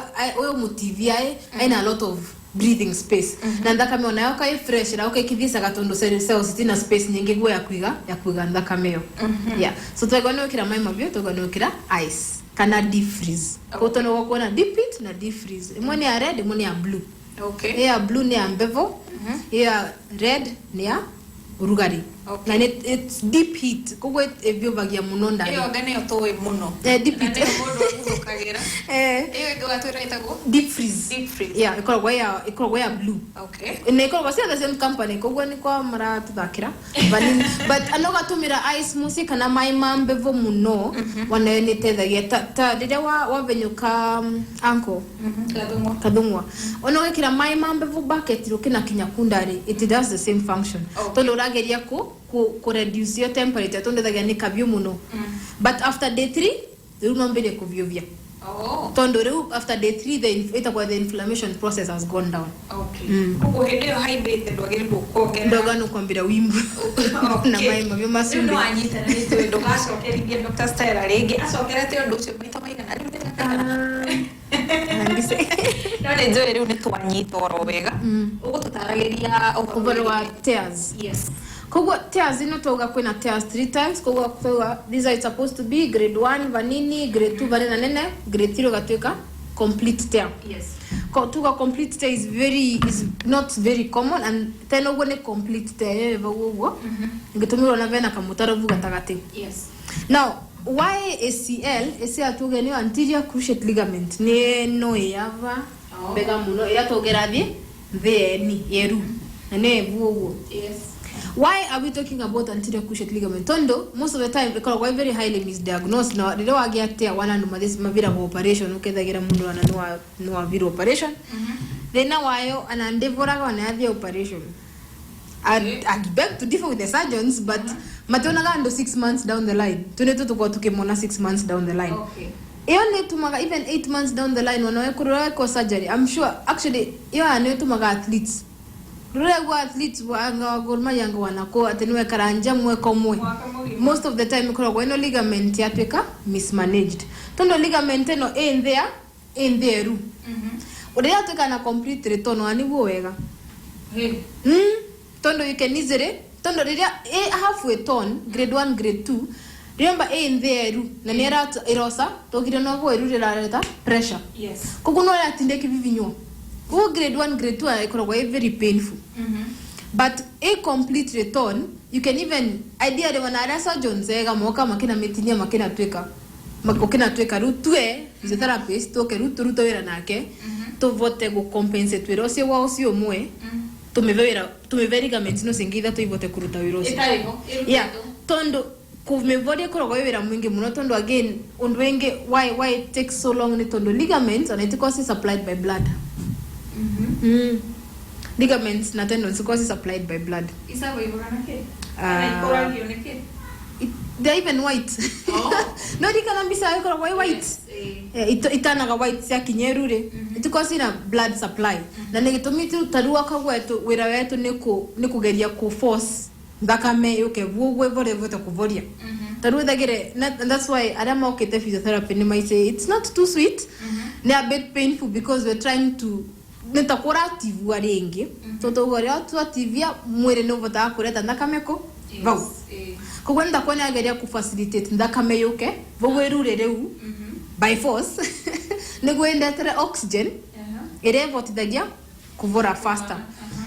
[SPEAKER 2] motivia and a lot of breathing space na ndakame ona yoka fresh na ukikithisa gatondo cells tina space nyingi gwe ya kuiga ndakame yeah so twegona ukira mai mabio twegona ukira ice kana deep freeze kotono wako na deep heat na deep freeze imoni ya red imoni ya blue ya blue ni ya mbevo ya red ni ya urugari na it's deep heat kogwe ebyo bagia muno ndani
[SPEAKER 1] iyo gane yotowe muno
[SPEAKER 2] deep heat
[SPEAKER 1] modo kagera iyo ego atwira itago
[SPEAKER 2] deep freeze yeah ikorwa ya blue ne ikorwa sia the same company kogwe ni kwa mara tuthakira but anoga tumira ice music kana mai mambevo muno wana ni tethagia ta rire wa venyuka anko kadungwa ono wekira mai mambevo bucket rukina kinya kundari it does the same function tondo rageria ko reduce your temperature tonde dagia ni kabyo muno but after day 3 runombele kuvyovya tondo reu after day 3 the inflammation process has gone down
[SPEAKER 1] kuko hedeo hydrate ndogendo kokera
[SPEAKER 2] ndogano kwambira wimbu na mai mabyo masumbi
[SPEAKER 1] no anyita na nito ndogaso keringia Dr. Style arege asokera te ndo sebita maina
[SPEAKER 2] nandise
[SPEAKER 1] none nzoe reu nitwanyita orobega ugo tutarageria
[SPEAKER 2] overwa tears kogo tears ino toga kwena tears 3 times kogo kwa these are supposed to be grade 1 vanini grade 2 vanina nene grade 3 gatweka complete tear tuga complete tear is not very common and then ugo ne complete tear evago ngitumiro na vena kamutaro vuga tagate now why ACL tuga ni anterior cruciate ligament ne no yava bega muno ira togera the yeru ne vugo why are we talking about anterior cruciate ligament tondo most of the time because why very highly misdiagnosed now they don't get there one and this mavira operation ukethagira mundu ana no vira operation then now ayo ana ndevora kana athia operation I'd beg to differ with the surgeons but matona gando 6 months down the line tuneto tukwa tukimona 6 months down the line Even tumaga even 8 months down the line wanawe ko surgery I'm sure actually yo ane tumaga athletes Rego athletes wanga gorma yanga wanako atenwe karanja mwe komwe most of the time ko no ligament yatweka mismanaged tondo ligament no in there ru uria tuka na complete return ani wega tondo you can easily tondo riria halfway turn grade 1 grade 2 remember in there ru na nera irosa togire no go ru rira pressure kuguno ya tindeki vivinyo who grade 1 grade 2 are very painful but a complete return you can even idea de wana surgeons ega moka makina metinia makina tweka rutwe physiotherapist toke ruto wera nake to vote go compensate wera ose wa ose omwe tumevera ligaments no singida to ivote kuruta wera ose tondo kumevode korogo wera mwingi muno tondo again ondwenge why it takes so long ni tondo ligaments and it is supplied by blood ligaments na tendons because supplied by blood
[SPEAKER 1] isago iborana ke ana ikora lioneke
[SPEAKER 2] they're even white no dikana bisa ikora white itana ga white ya kinyerure because ina blood supply na negitomitu tarua kagwetu wira wetu nikugeria ku force ndakame yoke vugwe vote kuvoria taru dagire and that's why adama okete physiotherapy ni might say it's not too sweet they are a bit painful because we're trying to nitakora TV aringi toto gore atu TV mwere no vota kureta ndakameko vau kogwa ndakona ageria ku facilitate ndakame yuke vogwerure reu by force negwenda tere oxygen ere votithagia kuvora faster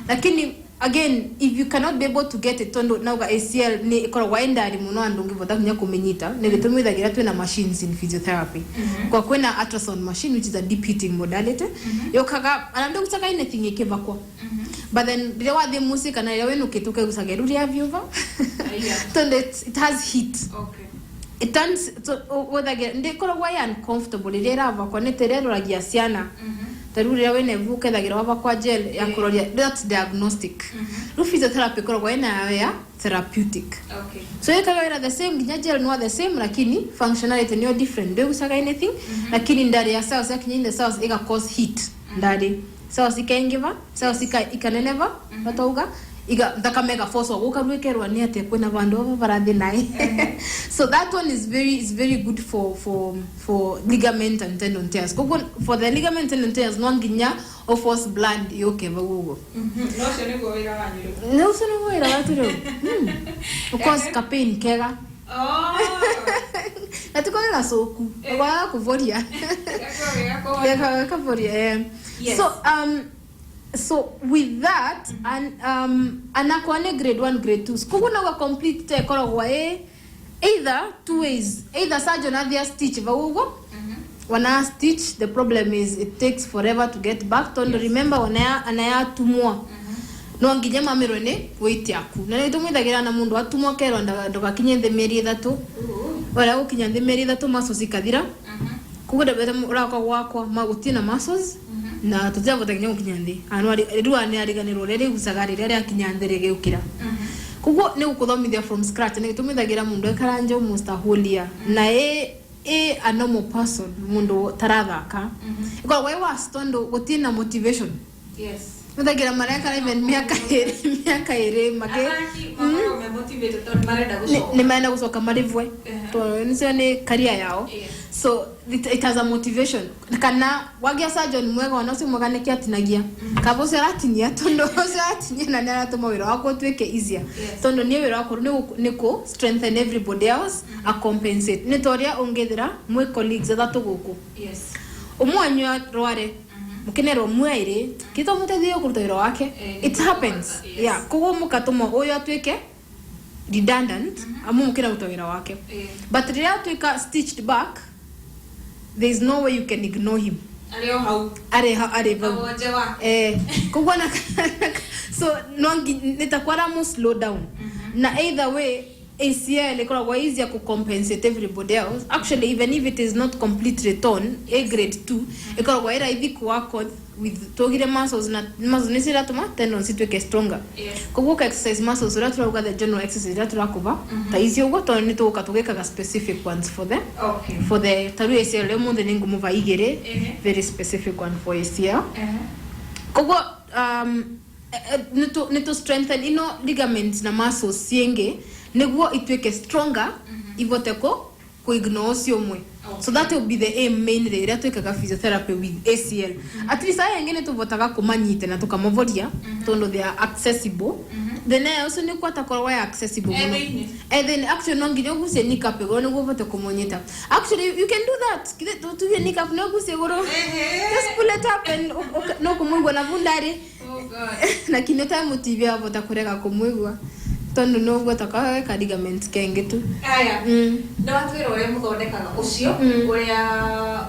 [SPEAKER 2] lakini again if you cannot be able to get it tondo nauga ACL ni ikoragwa endari muno andungi vota kunya kumenyita ne gitumithagira twina machines in physiotherapy kwa kwena ultrasound machine which is a deep heating modality yokaga anando gutaka anything ikivakwa but then there was the music and I went to gusageru ria vyuva tondo it has heat it turns so whether ndikoragwa uncomfortable rera vakwa ne terero ragia ciana taruri wene vuke thagira waba kwa gel ya kuroria that's diagnostic physiotherapy koragwa ina ya therapeutic so yakaga the same ginya gel no the same lakini functionality no different ndio gusaga anything lakini ndari ya cells yakinyinde cells iga cause heat ndari cells ikaingiva cells ikaneneva batauga iga ndakamega force gukarwekerwa ni ate kwena vandu barathi nai so that one is very good for ligament and tendon tears for the ligament and tendon tears no nginya of force blood yoke bagugo no se no goira batiro of course campaign kega atukola soku wa kuvoria kuvoria so with that and anakwane grade 1 grade 2 skuguna wa complete korogwa either two ways either surgeon athia stitch bagugo wana stitch the problem is it takes forever to get back to remember wana anayatumwa no nginya mamiro ne wait yaku na nitumwithagira na mundu atumwa kero ndogakinye themeri thatu wala ukinya themeri thatu muscles ikathira kuguda beta uraka gwakwa magutina muscles na tuzia botaginya ukinyande anwari ruane ariganiro rere gusagari rere akinyandere geukira kugo ne ukuthomithia from scratch ne tumithagira mundu ekaranja mustaholia na a normal person mundu tarathaka iko wewe wa stondo gutina motivation muthagira mareka even miaka ere mage
[SPEAKER 1] me motivate to marenda gusoka
[SPEAKER 2] ni maana gusoka marivwe to nisio ni career yao so it has a motivation kana wagia surgeon mwega wana simugane kiatinagia kabo seratinia tondo seratinia na nara to mawira wako tweke easier tondo ni wira wako niko strengthen everybody else a compensate ni toria ongethera mwe colleagues that guku umwanyo rware mukenero mwaire kito mutethio kurutiro wake it happens kugo mukatomo oyo atweke redundant amu mukira utawira wake but real tweka stitched back there is no way you can ignore him are kugo na so nitakwara mu slow down na either way ACL ikora easier to compensate everybody else actually even if it is not completely torn A grade 2 ikora era hivi kuwako with togire muscles na muscles nisira tuma tendons itweke stronger kuguka exercise muscles ura turuga the general exercise ura turakuba ta izi ugo to ni to katugeka specific ones for them for the taru ACL le munde ningu muva igere very specific one for ACL kugo nito strengthen ligaments na muscles sienge neguo itweke stronger ivoteko ku ignore siomwe so that will be the aim mainly ira twekaga physiotherapy with ACL at least aya ngene tuvotaga kumanyite na tukamavoria tondo they are accessible then also ni kwata kwa accessible and then actually no nginya guse nikap go no vote kumonyeta actually you can do that to you nikap no guse goro just pull it up and no kumungwa na vundari oh god na kineta motive avota kurega kumugwa tondo no gotaka ka ligament kenge tu aya no atwero we muthondekaga ucio uria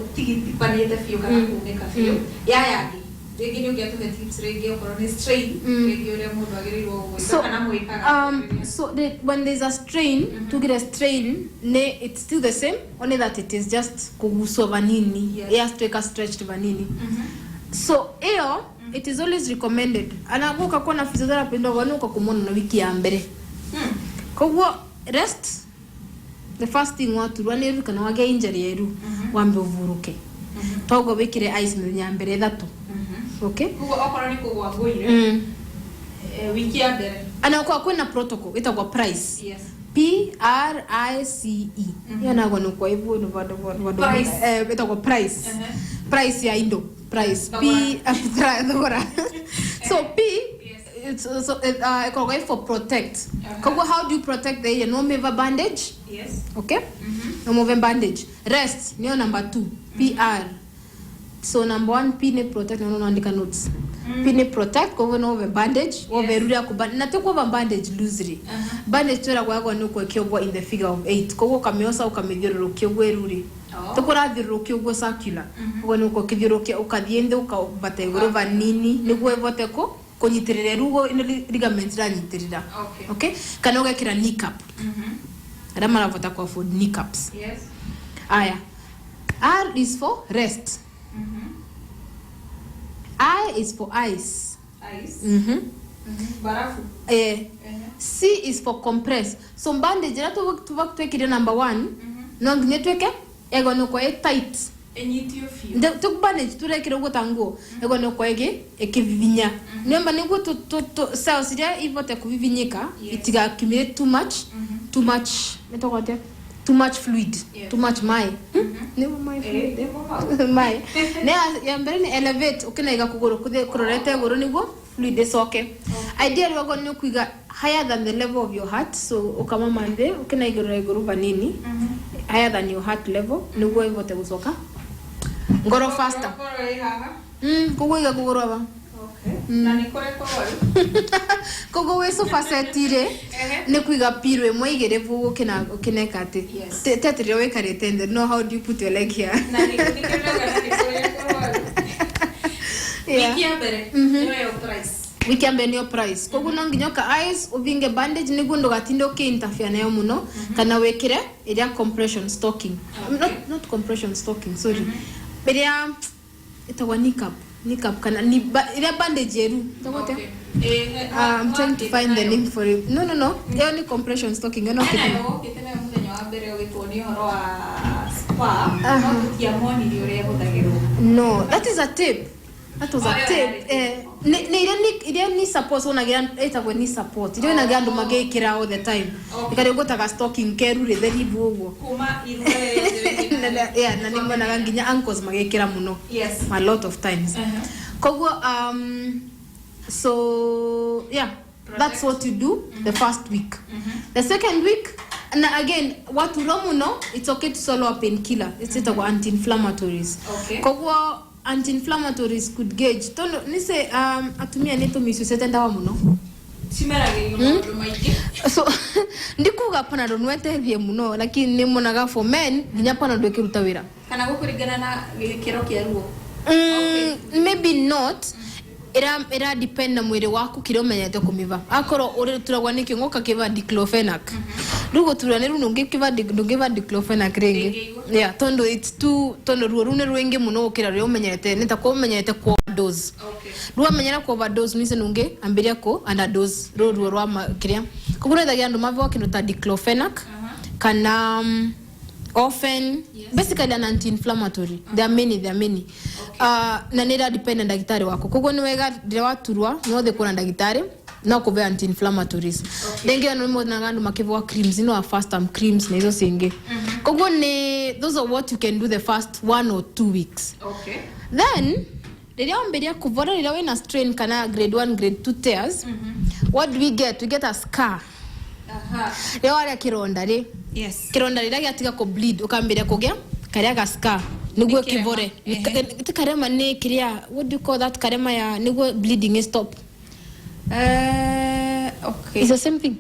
[SPEAKER 2] utigi panete fio kana kuneka fio yagi regi ni ugia tuhe tips regi okoro ni strain regi uria mundu agirirwo gwika kana mwikaga so when there's a strain to get a strain ne it's still the same only that it is just kuguswa vanini to stretched vanini so it is always recommended anaguka kwa na physiotherapy ndogo nuko kumona na wiki ya mbere kogwo rest the first thing watu rwaniru kana wage injury yeru wambe uvuruke togo wikire ice nya mbere thatu okay
[SPEAKER 1] kogwo okoro ni kugwa ngoire wiki ya mbere
[SPEAKER 2] anakuwa kwena protocol itagwa price PRICE yana gwa no kwa hivyo no bado itagwa price ya indo price. P so P it's so for protect. How do you protect the area? No move a bandage.
[SPEAKER 1] Yes.
[SPEAKER 2] Okay. No move a bandage. Rest. Near number 2. PR. So number 1 P ne protect. No andika notes. P ne protect. Go no over bandage. Over ruria ku bandage. Nateko over bandage loosely. Bandage tora kwa nuko kiogwa in the figure of 8. Kogo kamiosa ukamidhiro kiogwa ruri. Tukura dhiro kiogwa circular. Go nuko kidhiro kia ukadhiende ukabata igoro vanini. Nuko evote ko konyitirire rugo ino ligaments ra nyitirira. Okay. Kanoga kira kneecap. Adama ravota kwa for kneecaps.
[SPEAKER 1] Yes.
[SPEAKER 2] Aya. R is for rest. I is for ice.
[SPEAKER 1] Ice. Barafu.
[SPEAKER 2] C is for compress. So bandage na to take number 1. No netweke ego no kwa tight.
[SPEAKER 1] Enyitio fio.
[SPEAKER 2] To bandage to rekire gotango ego no kwa ekivivinya. Nemba ningo to cells dia ivote kuvivinyika itiga accumulate too much metokote too much fluid, too much mai. Never mind fluid. Mai. Ne yambere ni elevate ukina iga kugoro kurorete goro nigo fluid is okay. Ideally wago ni kuiga higher than the level of your heart. So ukama mande ukina iga goro vanini higher than your heart level nigo ivote gusoka ngoro faster. Kugo iga kugoro aba.
[SPEAKER 1] Nani kore kore
[SPEAKER 2] kogo weso facetire ne kuiga piro emwe igerevu ukina kate tetire we karetende. No, how do you put your leg here?
[SPEAKER 1] Nani kore kore
[SPEAKER 2] Wikiambe niyo price. Kogo nanginyoka eyes uvinge bandage nigundo gatinde okay interfere nayo muno kana wekire area compression stocking. Not compression stocking, sorry. Area itawa kneecap kana ni area bandage yeru.
[SPEAKER 1] Okay.
[SPEAKER 2] I'm trying to find the name for it. No. Only compression stocking. No, that is a tape. That was a tape. Ni support una get eta when ni support. You na gando magekira all the time. Ikare go taka stocking keru re very bugo.
[SPEAKER 1] Kuma irwe
[SPEAKER 2] yeah, na nimba na ganginya ankles magekira muno.
[SPEAKER 1] Yes.
[SPEAKER 2] A lot of times. Kogo so yeah, that's what you do the first week. The second week, and again, what you know, it's okay to swallow a painkiller. It's anti-inflammatories.
[SPEAKER 1] Okay.
[SPEAKER 2] Kogo anti-inflammatories could gauge. Tono nise atumia neto misu setenda wa muno. So ndikuga pana donwete bie muno lakini ni monaga for men ginya pana do kirutawira.
[SPEAKER 1] Kana go kurigana na kiro kia ruo.
[SPEAKER 2] Maybe not. Era depend na mwere wako kiro menyete kumiva. Akoro ore turagwa niki ngoka kiva diclofenac. Rugo turane runo ngikiva diclofenac renge. Yeah, tondo it's too tondo rune ruenge muno okira ryo menyete nita ko menyete ko dose.
[SPEAKER 1] Okay.
[SPEAKER 2] Ruwa menyera ko overdose nise nunge ambiria ko underdose ro rwa kiria. Kugura dagia ndo mavo kinuta diclofenac kana often basically an anti-inflammatory. There are many. Okay. Na nira depend na daktari wako. Kogo niwega direwa turwa no de kuna daktari na ko be anti-inflammatories. Dengi ya no na gandu makevo creams fast term creams na hizo singe. Kogo ne those are what you can do the first 1 or 2 weeks.
[SPEAKER 1] Okay.
[SPEAKER 2] Then direwa mbedia kuvora direwa na strain kana grade 1 grade 2 tears. What do we get? We get a scar. Direwa ya kironda re.
[SPEAKER 1] Yes.
[SPEAKER 2] Kironda rira gatiga ko bleed ukambira kugya karea ga scar niguo kivore karema ne kiria what do you call that karema ya niguo bleeding is stop.
[SPEAKER 1] Okay,
[SPEAKER 2] it's the same thing.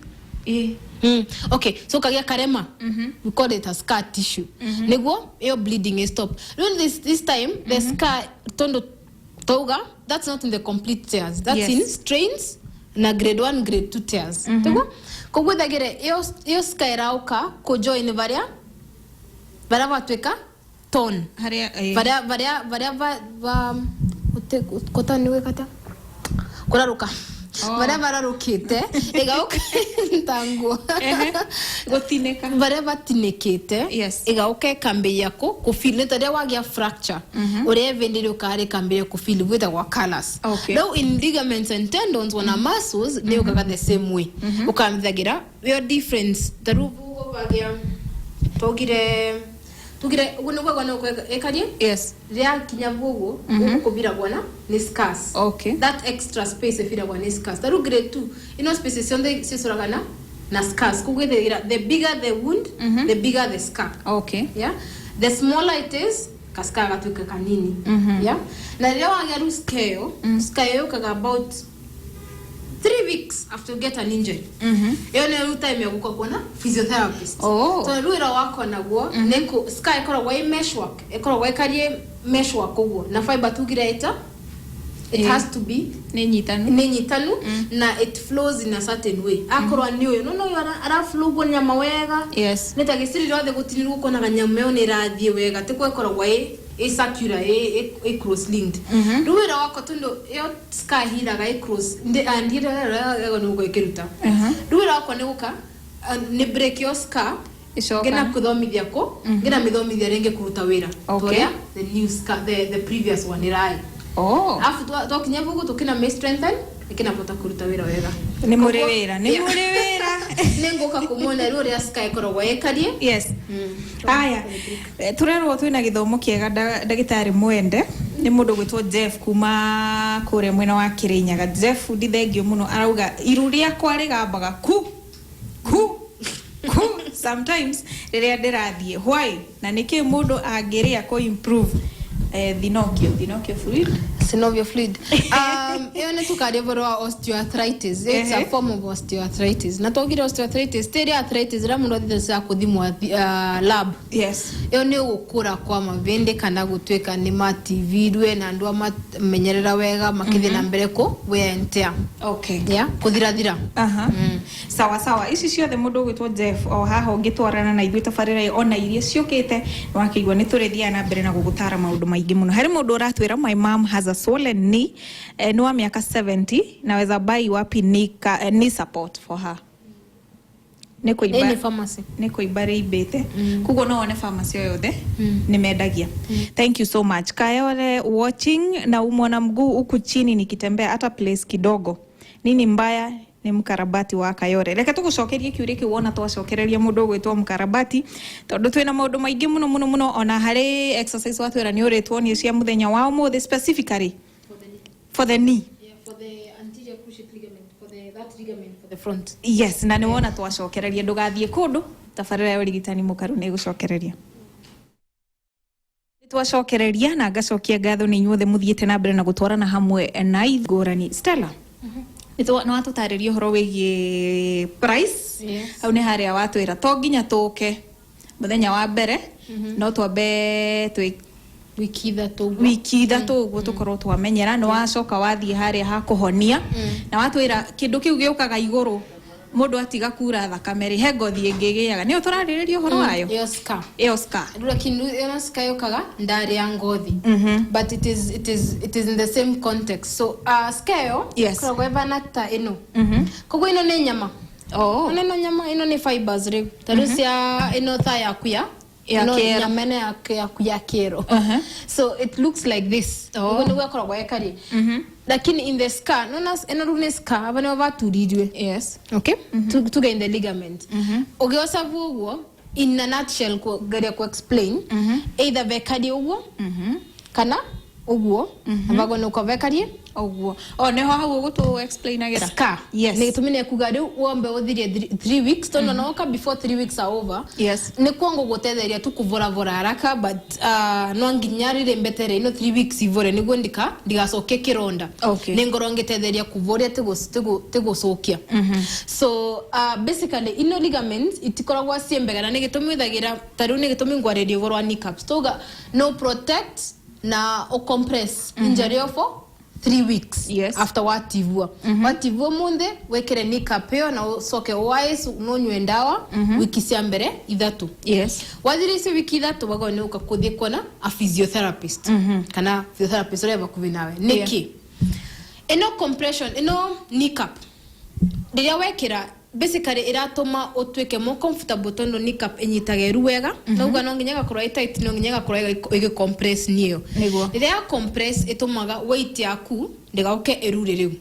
[SPEAKER 1] Okay,
[SPEAKER 2] so kagia karema we call it a scar tissue. Niguo your bleeding is stop. This time the scar tondo toga, that's not in the complete tears, that's in strains na grade 1 grade 2 tears. Kogo dagere yo skairauka ko join varia batweka ton varia va kota niwe kata kuraruka varia rukite egauka tango
[SPEAKER 1] gotineka
[SPEAKER 2] varia vatinekete egauka kambe yako ku feel netadia wagia fracture ore vendelio kare kambe ku feel with our colors. Now in ligaments and tendons wana muscles ne ukaka the same way ukamthagira your difference taruvu vagia tugire uguno gwa ekarie
[SPEAKER 1] yes
[SPEAKER 2] ria kinyavugo ukubira bwana ni scarce
[SPEAKER 1] okay
[SPEAKER 2] that extra space ifira bwana ni scarce taru grade 2 ino space sionde sisoragana na scarce kugwethera the bigger the wound the bigger the scar
[SPEAKER 1] okay
[SPEAKER 2] yeah the smaller it is kaska gatuika kanini yeah na ria wageru scale kaga about 3 weeks after you get an injury yone time ya gukona physiotherapist so ruira wako naguo neko sky ekoro mesh work ekoro karie mesh work uguo na fiber tugira eta it has to be nenyitanu na it flows in a certain way akoro niyo no ara flow go nyama wega
[SPEAKER 1] yes
[SPEAKER 2] netagisiri rothe gutiniru gukona ganyama yo ni rathie wega tiko ekoro circular cross linked ruira wako tundo yo sky hiraga cross andira no go ikiruta ruira wako ni guka ni break your scar gena kuthomithia ko gena mithomithia renge kuruta wira toria the new scar the previous one irai afu to kinyavugo tukina me strengthen ikina pota kuruta wira wega
[SPEAKER 1] ni muri wira
[SPEAKER 2] nengoka kumona ruria sky korogwa ekarie
[SPEAKER 1] yes aya turerwo twina githomo kiega ndagitari mwende ni mundu gwitwo Jeff kuma kure mwena wa Kirinyaga Jeff ndithengio muno arauga iruria kwari gambaga ku sometimes riria ndirathie why na niki mundu angiria ko improve Dhinokio fluid
[SPEAKER 2] synovial fluid ene tukaria boro osteoarthritis it's a form of osteoarthritis na togira osteoarthritis arthritis ra mundu athisa kuthimwa lab
[SPEAKER 1] yes
[SPEAKER 2] ene gukura kwa mavende kana gutweka ni mativirwe na ndu amenyerera wega makithie na mbere ko wear and tear
[SPEAKER 1] okay
[SPEAKER 2] yeah kuthira
[SPEAKER 1] sawa ici ciothe mundu gwitwo Jeff o haha ngitwarana na ithuĩ tabarĩra ona iria ciũkĩte wakĩigua nĩ tũrĩthia na mbere na gũgũtara maũndũ maingĩ mũno harĩ mũndũ ũratwĩra my mom has a swollen knee ni wa miaka 70 naweza buy wapi knee support for her ni kuiba rĩibĩte kuguo no one pharmacy o yothe nimendagia thank you so much Kayole watching na umona mguu huku chini nikitembea hata place kidogo nini mbaya ni mkarabati wa Kayore reke tugucokerie kiuria kiwona twacokereria mundu gwitwo mkarabati tondu twina maundu maingi muno ona hari exercise watwira ni uritwo ni cia muthenya wa umuthi specifically for the knee
[SPEAKER 2] for the anterior cruciate ligament for that ligament for the front
[SPEAKER 1] yes na ni wona twacokereria ndugathie kundu tabarira ya urigitani mukaru ni gucokereria twacokereria na ngacokia ngatho ni inyuothe muthiete na mbere na gutwarana hamwe na igurani Stella no atutaririo horo wigie price au ne haria watwira to nginya tuke muthenya wa mbere no twambe twi
[SPEAKER 2] wiki
[SPEAKER 1] ithatu uguo tukorwo twamenyera no wacoka wathie haria ha kuhonia na watwira kindu kiu giukaga iguru mundu atiga kura thakame he ngothi ingigiaga ni uturaririo horo wayo
[SPEAKER 2] yo scar ndura kindu ena scar yokaga ndari ya ngothi but it is in the same context so scar kwa vana ta ino kogo ino ne nyama ino nyama ino ne fibers re tarusia ino ta ya kuya no nyamene ya kero so it looks like this when we akora ekari lakini in the scar no nas eno scar abana baturidwe
[SPEAKER 1] yes
[SPEAKER 2] okay to get in the ligament ogiosa vugo in a nutshell ko gare ko explain either vekadi ugo kana ugo abago no ko vekadi
[SPEAKER 1] ugo neho hau gutu explain agera
[SPEAKER 2] scar yes ni tumine kugari uombe uthirie 3 weeks tono noka before 3 weeks are over
[SPEAKER 1] yes
[SPEAKER 2] ni kwango gutetheria tukuvora haraka but no nginyarire mbetere ino 3 weeks ivore niguo ndigacoke kironda ni ngoronge tetheria kuvoria tegucokia so basically ino ligaments itikoragwa ciembegana ni gitumithagira tariu ni gitumi ngwarerio vorwa kneecaps toga no protect na o compress injury for 3 weeks after wativua wativua munde wekere kneecap yo na soke wise no nywendawa wiki cia mbere ithatu wathirisi wiki ithatu bago ni ukakuthie kona a physiotherapist kana physiotherapist reba kuvinawe niki eno compression eno kneecap ndiria wekera basically iratuma otweke mo comfortable tondo kneecap enyitage ruwega nauga no nginyaga kurwa tight no nginyaga kurwa ige compress niyo ndiria compress itumaga weight yaku ndigauke erure riu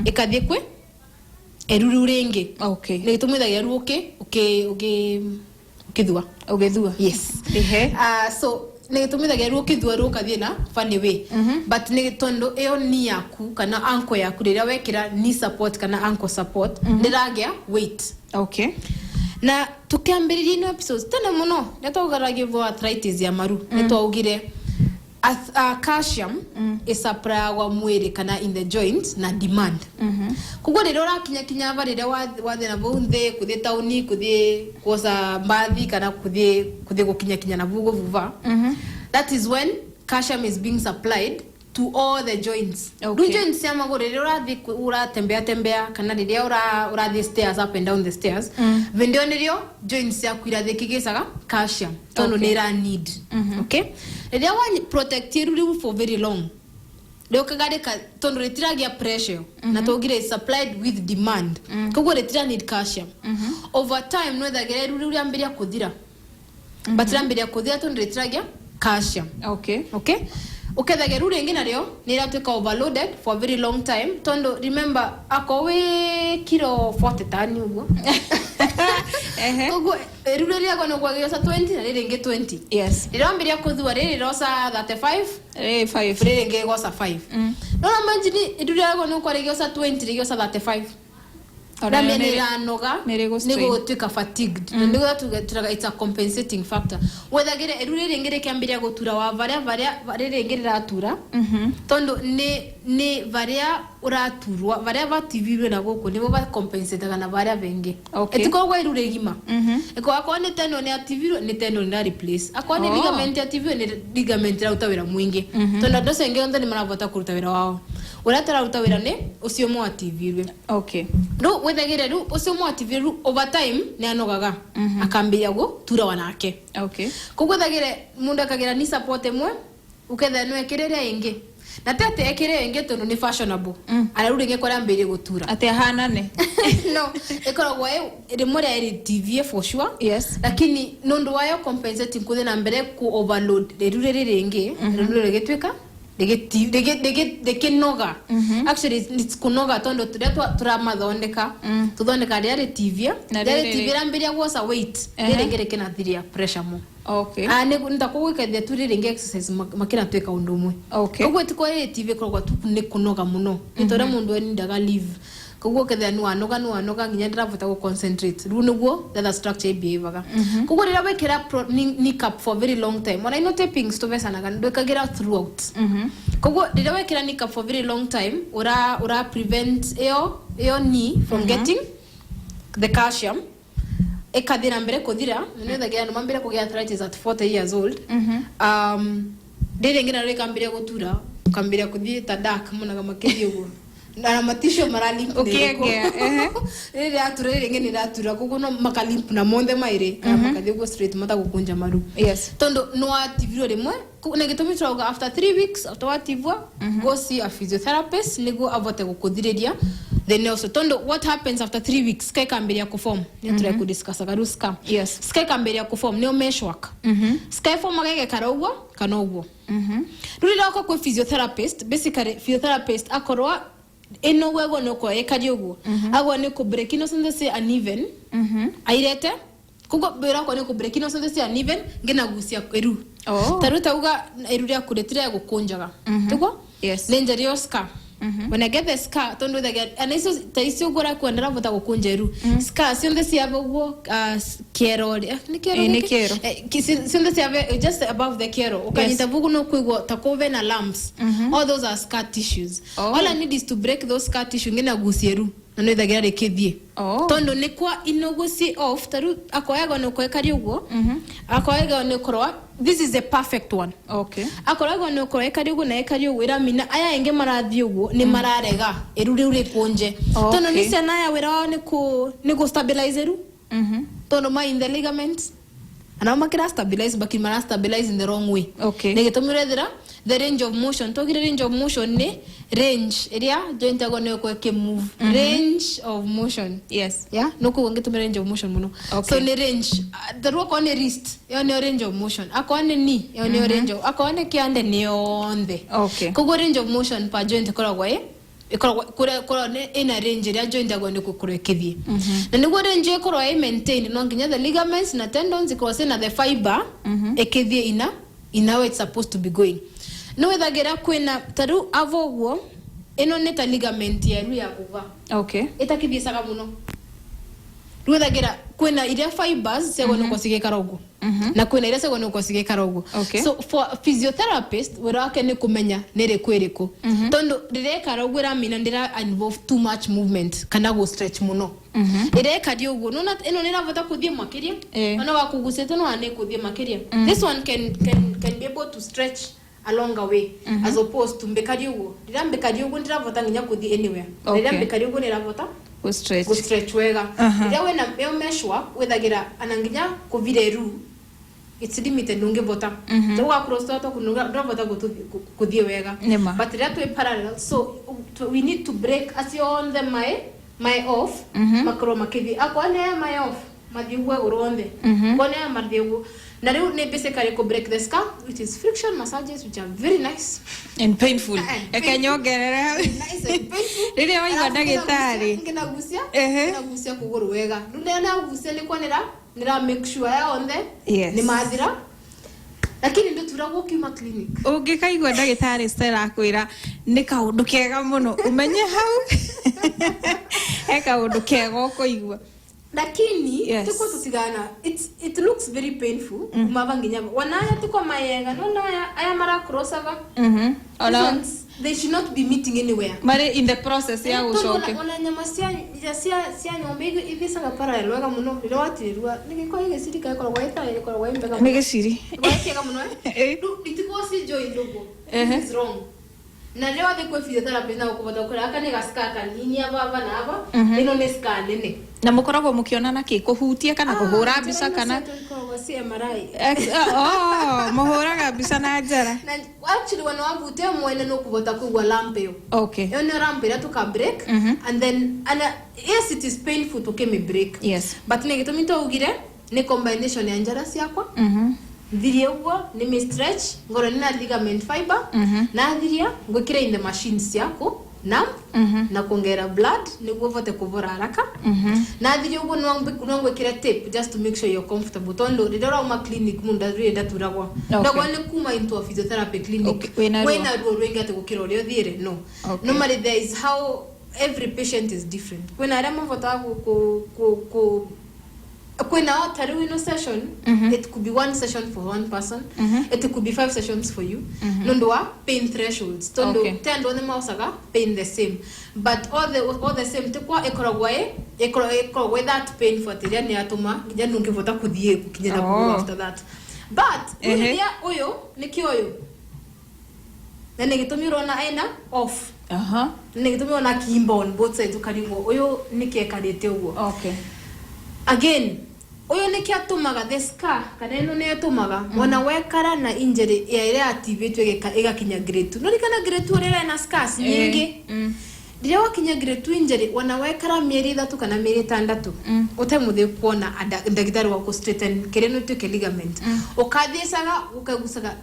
[SPEAKER 2] ikathie kwe erure ringi ni itumithagia ruke ukithua yes so ne tumithagia ru ukithua ru kathie na funny way but ne tondo eo ni yaku kana ankle yaku riria wekira knee support kana ankle support ndiragia weight na tukiambiriria no episodes tena muno netogaragia vo arthritis ya maru netwaugire calcium is supply wa mwiri kana in the joints na demand kugo rero rakinya barire wathe na bunde kuthie tauni kuthie kosa mbathi kana kuthie gukinya na vugo vuva that is when calcium is being supplied to all the joints do joints ya magore rero uratembea kana riria urathie stairs up and down the stairs vendio nirio joints ya kuirathie kigicaga calcium tono ne ra need riria wa protect you for very long leo kagareka tono retiragia pressure na togire supplied with demand kugo retira need calcium over time no thagere ruri ambiria kuthira but ambiria kuthira tono retiragia calcium ukethage ruri ingi nario ni ratweka overloaded for a very long time tondo remember akowe kilo 40 tani ugo ugo ruri ria kono kwa giosa 20 na riri ingi 20 yes rirambiria kuthua riri rosa 35 5 riri ingi gosa 5 no imagine ruri ria kono kwa giosa 20 giosa 35 Rame niranoga nigo tuka fatigued nigo turaga it's a compensating factor whether gere erure ngere kiambiria gutura wa varia ngere ratura tondo ne varia uraturwa varia vativirwe na goko nibo va compensate kana varia vengi etiko kwa erure gima eko akone teno ne activirwe ne teno na replace akone ligament activirwe ne ligament ra utawira mwingi tondo ndose ngere ndo ni maravota kurutawira wao uratara utawira ne ucio mo activirwe no wethagire ru ucio mo activirwe over time ne anogaga akambiria go tura wanake kugwethagire mundu akagira ni support emwe uketha no ekereria ingi na tete ekere ingi tono ni fashionable araruri nge kora mbere gutura
[SPEAKER 1] ate hanane
[SPEAKER 2] no ekoragwa rimore eri TV for sure yes lakini nundu wayo compensating kuthina mbere ku overload rurere ringi rurere getweka de noga actually it's kunoga tondo turamathondeka tuthondeka riare TV rambiria gwosa weight rengere kina thiria pressure mo ne ndakugwikathia turiringe exercise makina tweka undu umwe kugwe tiko TV korwa tu ne kunoga muno itore mundu eni ndaga live kugwo ketha nu anoga nginya ndiravuta go concentrate ru niguo the structure behavior kugwo rira wekera knee cap for very long time when I not taping stovesana kan ndekagira throughout kugwo rira wekera knee cap for very long time ura prevent your knee from getting the calcium ekadira mbere kuthira nenda gya numambira kugia arthritis at 40 years old ndire ngina rekambire gutura kambira kuthie ta dark munaga makiri ugo na matisho marali riri aturere ngeni ratura kuguno makalimp na monde maire makadhi go straight mata gukunja maru yes tondo no activiro rimwe negetomi troga after 3 weeks after wativwa go see a physiotherapist nego avote gukudhireria then also tondo what happens after 3 weeks sky kamberia ku form ni try ku discuss agaru scam yes sky kamberia ku form ni meshwork sky form agege karogwo kanogwo ruri lako ku physiotherapist basically physiotherapist akorwa eno wego no ko ekadiogo agwa ne ko break ino sonde se uneven airete kugo bera ko ne ko break ino sonde se uneven ngena gusia eru taruta uga eru ya kuretira gukunjaga tuko yes lengerio scar when I get the scar tondo the get and iso taisio gora ko ndara vota gukunja eru scar sonde se abo kero ni kero sonde se ave just above the kero ukanyita bugu no kuigo takove na lumps all those are scar tissues all I need is to break those scar tissue ngena gusieru no ithagira rekithie tondo ne kwa inogosi off taru akoyaga no kwekari ugo akoyaga no korwa this is a perfect one akoyaga no kwekari ugo na ekari ugo ira mina aya enge marathi ugo ni mararega erure ure ponje tondo ni sana ya wera ne go stabilize eru tondo ma in the ligaments ana makira stabilize but mara stabilize in the wrong way ne getomurethera the range of motion togire range of motion ne range area joint agone ko ke move range of motion yes yeah no ko ngeto range of motion muno so ne range the rock on the wrist yo ne range of motion akone ni yo ne range of akone kiande ne onde ko go range of motion pa joint ko ragwa ikorwo ina range ya joint agone kukurekethie na niguo range ikorwo ai maintain no nginya the ligaments na tendons ikorwo na the fiber ekethie ina where it's supposed to be going no wethagira kwina taru avoguo ino ni ta ligament ya ru ya kuva itakithiesaga muno wethagira kwina ire fibers segone ko sigekara ugu na kwina ire segone ko sigekara ugu so for physiotherapist wake ni kumenya nere kwiriko tondo rireka ugu ramina ndira involve too much movement kana go stretch muno ireka dio ugu no ino ni ravota kuthie makiria ona wakugusete no ane kuthie makiria this one can be able to stretch a longer way as opposed to mbekari ugu ndiravota nginya kuthie anywhere mbekari ugu ni ravota go stretch wega ira wena yo meshwa wethagira ananginya kuvire ru it's limited nungevota so wa cross to kunuvota kuthie wega but ira to parallel so we need to break as you on the my off makro makivi akone my off madhiugwa uronde kone madhiugwa na leo ne basically ko break the scar which is friction massages which are very nice
[SPEAKER 1] and painful ekanyogerera
[SPEAKER 2] nice and painful
[SPEAKER 1] rire waiga ndagitari
[SPEAKER 2] nginagusia kuguru wega ndio na gusia ni kwanira nira make sure ya on the ni mazira lakini ndio turagwo kiuma clinic
[SPEAKER 1] ungikaigwa ndagitari style akwira ni kaundu kega muno umenye hau kaundu kega ukoigwa
[SPEAKER 2] lakini tuko tusigana it looks very painful mavanginya wanaya tuko mayega no aya mara crossover they should not be meeting anywhere
[SPEAKER 1] mare in the process ya ushoke
[SPEAKER 2] ona nyama sia nyombe hivi sanga parallel wega muno rirwatirwa nigiko igesirika ikora waita ikora wembega
[SPEAKER 1] nigeciri
[SPEAKER 2] waikega muno itiko si joy ndogo is wrong na leo adekwe physiotherapy na ukubota ukora akane gaskaka nini aba na aba ino ne scan nene
[SPEAKER 1] na mukoragwo mukionana ki kuhutia kana kuhura mbica kana muhuraga mbica na njara
[SPEAKER 2] na actually wana wavutia mwene no kubota kugwa lamp yo yo ne lamp ira tuka break and then yes it is painful to me break but ne gitumi to ugire ne combination ya njara siakwa thirie ugo ni me stretch ngoro ni na ligament fiber na thiria ngwikira in the machines yako na kuongera blood niguo vote kuvora haraka na thiria ugo no ngwikira tape just to make sure you're comfortable tondo ridora uma clinic munda rida turagwa ndagwa ni kuma into a physiotherapy clinic wena do renga te gukira uri othire no normally there is how every patient is different wena ara mavota ku when out a session it could be one session for one person it could be 5 sessions for you nondwa pain thresholds tondo tendo ne mausaga pain the same but all the same tekwa ekoragwa that pain for tiria ni atuma nginya nungivota kuthie kukinya na after that but ya oyo nikioyo na negitumirwo na aina off negitumirwo na kimbo on both sides ukariwo oyo nikikarite ugo again oyo nikiatumaga the scar kana ino ne atumaga mwana wekara na injury ya ile activate igakinya grade 2 no nikana grade 2 ile na scars nyingi Ndiye wakinya grade 2 injury wanawekara mieri 3 kana mieri 6 utemuthe kuona ndagitari wa ku straighten kereno tuke ligament ukathisaga ukagusaga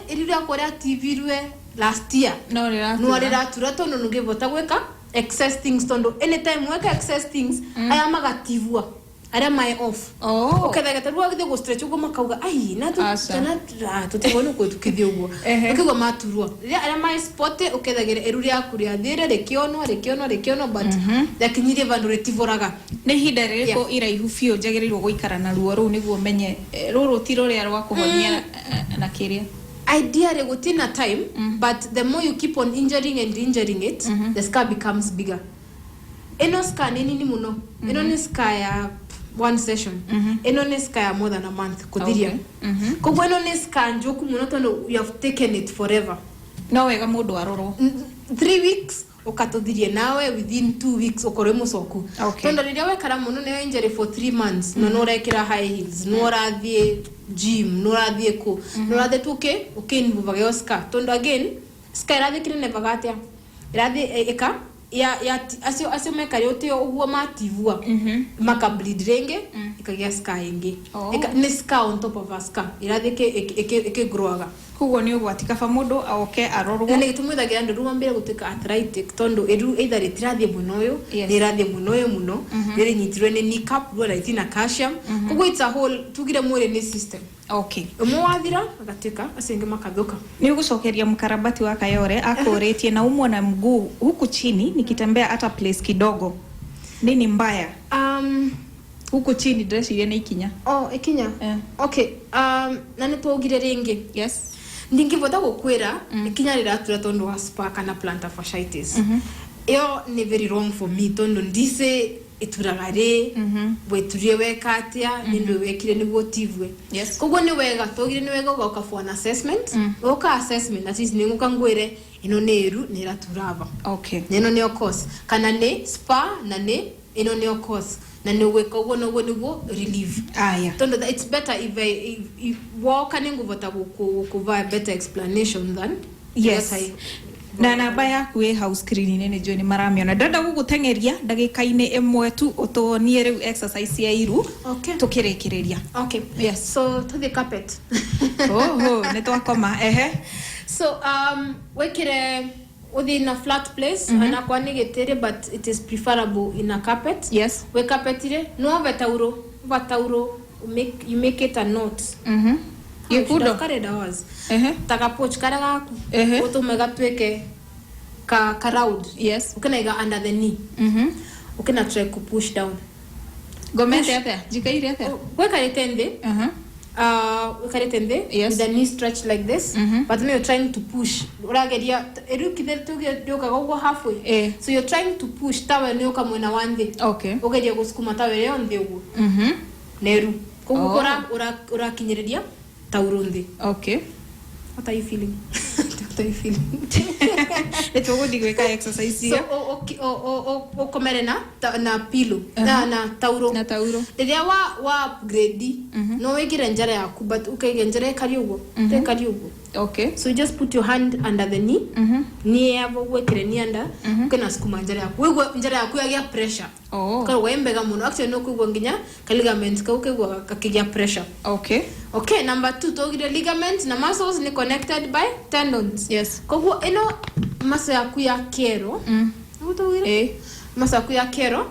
[SPEAKER 2] ile akora TV rwe last year no rira turato no ngivota gweka excess things tondo anytime weka excess things aya magativua ara my off ukethaga tarua githe go stretch ugo makauga ai na tutibona ko tukithio ugo ukigo maturua ara my spot ukethagira eruri akuri athire rekiono but yakinyire vandu retivoraga
[SPEAKER 1] ni hinda ririko iraihu fio jagirirwo guikara na ruo ru niguo menye ruru tiro ria rwa kuhonia na kiria
[SPEAKER 2] ideally within a time but the more you keep on injuring it the scar becomes bigger eno scar nini muno eno ni scar ya one session eno ni scar ya more than a month kuthiria kogwa eno ni scar njoku muno tondo you have taken it forever
[SPEAKER 1] no wega mundu aroro
[SPEAKER 2] 3 weeks ukatothirie nawe within 2 weeks ukore mucoku tondo riria wekara muno ne injury for 3 months no rekira high heels no rathie gym no rathie ku no rathie tuke ukinvuva yo scar tondo again scar rathie kine vagatia rathie eka ya asio mekari otio uguo mativua maka bleed renge ikagia scar ingi ni scar on top of a scar irathie ke growaga
[SPEAKER 1] kugo ni ugwati kaba mundu aoke arorwo
[SPEAKER 2] ni gitumwithagira ndu ruambire gutuika arthritic tondu either ritirathie munoyo nirathie munoyo muno riri nyitirwe ni kneecap rwa itina calcium kugo it's a whole tugire mwire ni system.
[SPEAKER 1] Okay.
[SPEAKER 2] Umwathira agatika asenge makathuka.
[SPEAKER 1] Ni ugucokeria mkarabati wa Kayore akoretie na umwa na mguu huku chini nikitembea hata place kidogo. Nini mbaya? Huku chini dress ile ni ikinya.
[SPEAKER 2] Ikinya. Okay. Na nitugire ringi.
[SPEAKER 1] Yes.
[SPEAKER 2] Ndingivota gukwira ikinya riratura tondu wa spark na plantar fasciitis. Yo ni very wrong for me tondu ndise ituragare weturie wekatia nindu wekire niguo tivwe.
[SPEAKER 1] Yes.
[SPEAKER 2] Koguo ni wega tugire ni wega ugoka for an assessment. Ugoka assessment at least ninguka ngwire ino neru niraturava.
[SPEAKER 1] Okay.
[SPEAKER 2] Nino ni cause kana ne spa na ne ino ni cause na ni weka ugo no go relief.
[SPEAKER 1] Yeah.
[SPEAKER 2] Tondo that it's better if walk and nguvota kuva better explanation than
[SPEAKER 1] yes. Na namba yaku e house screen nene John maramiona ndenda gugutengeria ndagika-ine imwe tu utonie riu exercise ya iru tukirekereria.
[SPEAKER 2] Okay.
[SPEAKER 1] Yes.
[SPEAKER 2] So to the carpet.
[SPEAKER 1] Netwakoma
[SPEAKER 2] So wekire within a flat place ana kwa negetere but it is preferable in a carpet.
[SPEAKER 1] Yes.
[SPEAKER 2] We carpetire no vatauro you make it a knot. Yekudo kare hours. Takapoch karagaku. Utumega tweke ka round.
[SPEAKER 1] Yes.
[SPEAKER 2] Ukenaiga under the knee. Ukena try to push down.
[SPEAKER 1] Gomete ate jikaire ate.
[SPEAKER 2] Weka itende.
[SPEAKER 1] Yes.
[SPEAKER 2] With the knee stretched like this, but then you're trying to push. So you're trying to push tawe leo kama una wande.
[SPEAKER 1] Okay.
[SPEAKER 2] Ugedia kusukuma tawe leo ndego. Neru. Kugukora ura kinyeredia taurundi.
[SPEAKER 1] Okay.
[SPEAKER 2] What are you feeling? What are you feeling?
[SPEAKER 1] Let's go digweka exercise here.
[SPEAKER 2] So komere na pillow na tauro.
[SPEAKER 1] Na tauro.
[SPEAKER 2] Dedia wa upgrade. No wekire njara yaku but ukege njara kari ugo. Te kari ugo.
[SPEAKER 1] Okay.
[SPEAKER 2] So you just put your hand under the knee. Knee yabo wekire ni under. Ukena sukuma njara yaku. Wego njara yaku yagia pressure. Kwa wembega muno actually no kugo nginya ka ligaments ka ukego kakigia pressure.
[SPEAKER 1] Okay.
[SPEAKER 2] Okay, number 2 togire ligament na muscles ni connected by tendons.
[SPEAKER 1] Yes.
[SPEAKER 2] Kogo eno muscle yaku ya kero. Utogire? Muscle yaku ya kero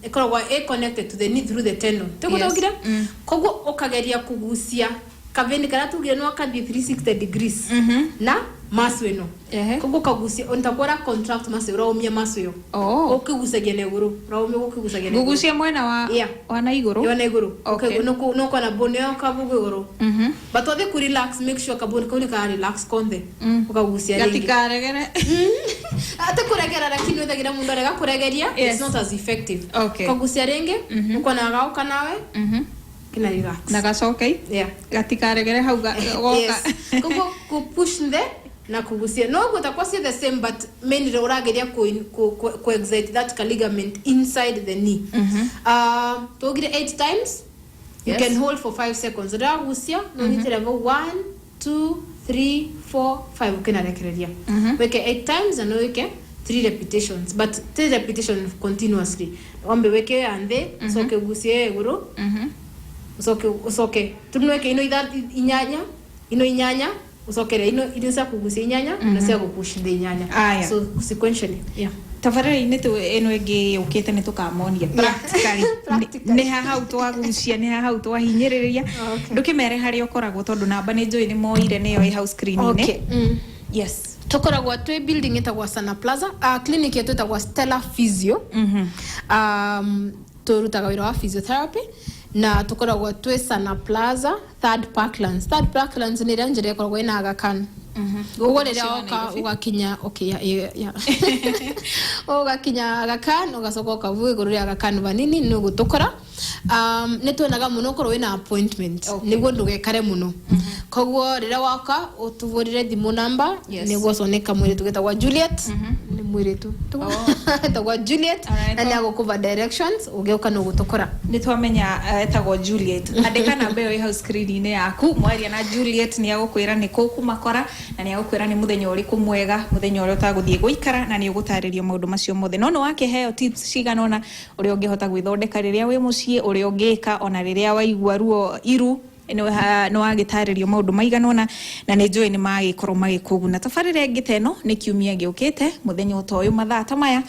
[SPEAKER 2] ekorwa connected to the knee through the tendon. Tegutogire? Kogo okageria kugusia kaveni kana tugire no akathi 360 degrees. Na muscle eno. Kogo kagusia ontakora contract muscle raumia muscle yo. Ukigusagia na iguru. Raumia ukigusagia na iguru.
[SPEAKER 1] Gugusia mwena wa na iguru.
[SPEAKER 2] Yo na iguru. Okay, no kana bone yo kabugo iguru. But othe ku relax, make sure kabone ka relax konde. Ukagusia ringi.
[SPEAKER 1] Gatikaregere.
[SPEAKER 2] Ate kuregera lakini uthagira mundu arega kuregeria it's not as effective.
[SPEAKER 1] Okay.
[SPEAKER 2] Kagusia ringi uko na gauka nawe. Kina relax.
[SPEAKER 1] Na gacoke. Gatikaregere hau goka.
[SPEAKER 2] Kugo ku push there na kugusia no gutakuwa si the same but mainly urageria ku excite that ligament inside the knee. Togire 8 times. You can hold for 5 seconds. Uragusia no need level 1 2 3 4 5 ukena rekereria. Weke 8 times and weke 3 repetitions but 3 repetitions continuously. Ombe weke ande so ke gusie eguru. Usoke tunweke ino inyanya usokere ino sa kugusia inyanya na sa kupush the inyanya so sequentially
[SPEAKER 1] tafarira inetu eno ege ukete ne tukamonia practically ne hau twagucia ne hau twahinyiriria ndukimere hari okoragwo tondu namba ne joy ne moire ne yo house screen ne. Yes.
[SPEAKER 2] Tokoragwa twe building etagwa Sana Plaza clinic yetu etagwa Stella Physio. Torutaga wira wa physiotherapy na tukoragwa twe Sana Plaza Third Parklands ni ranjere yakoragwa ina Aga Khan. Ugo rira ugakinya ugakinya Aga Khan ugacoka ukavuga iguru ria Aga Khan vanini ni gutokora nitwenaga muno korwo ina appointment niguo ndugekare muno koguo rira waka utuvurire thimu number niguo soneka mwiri tugetagwa Juliet ni mwiri tu tagwa Juliet na ni agukuva directions ugeuka no gutokora
[SPEAKER 1] nitwamenya etagwo Juliet andika namba yo house screen yaku mwaria na Juliet ni agukwira ni kukumakora na ni agukwira ni muthenya uriku mwega muthenya uri utaguthie guikara na ni ugutaririo maundu macio mothe no wake heo tips ciganona uri ungihota gwithondeka riria wi mucii uri ungika ona riria waigua ruo iru no agitaririo maundu maiganona na ni njui ni magikorwo magikuguna tabarire ngiteno ni kiumia giukite muthenya utoyu mathaa ta maya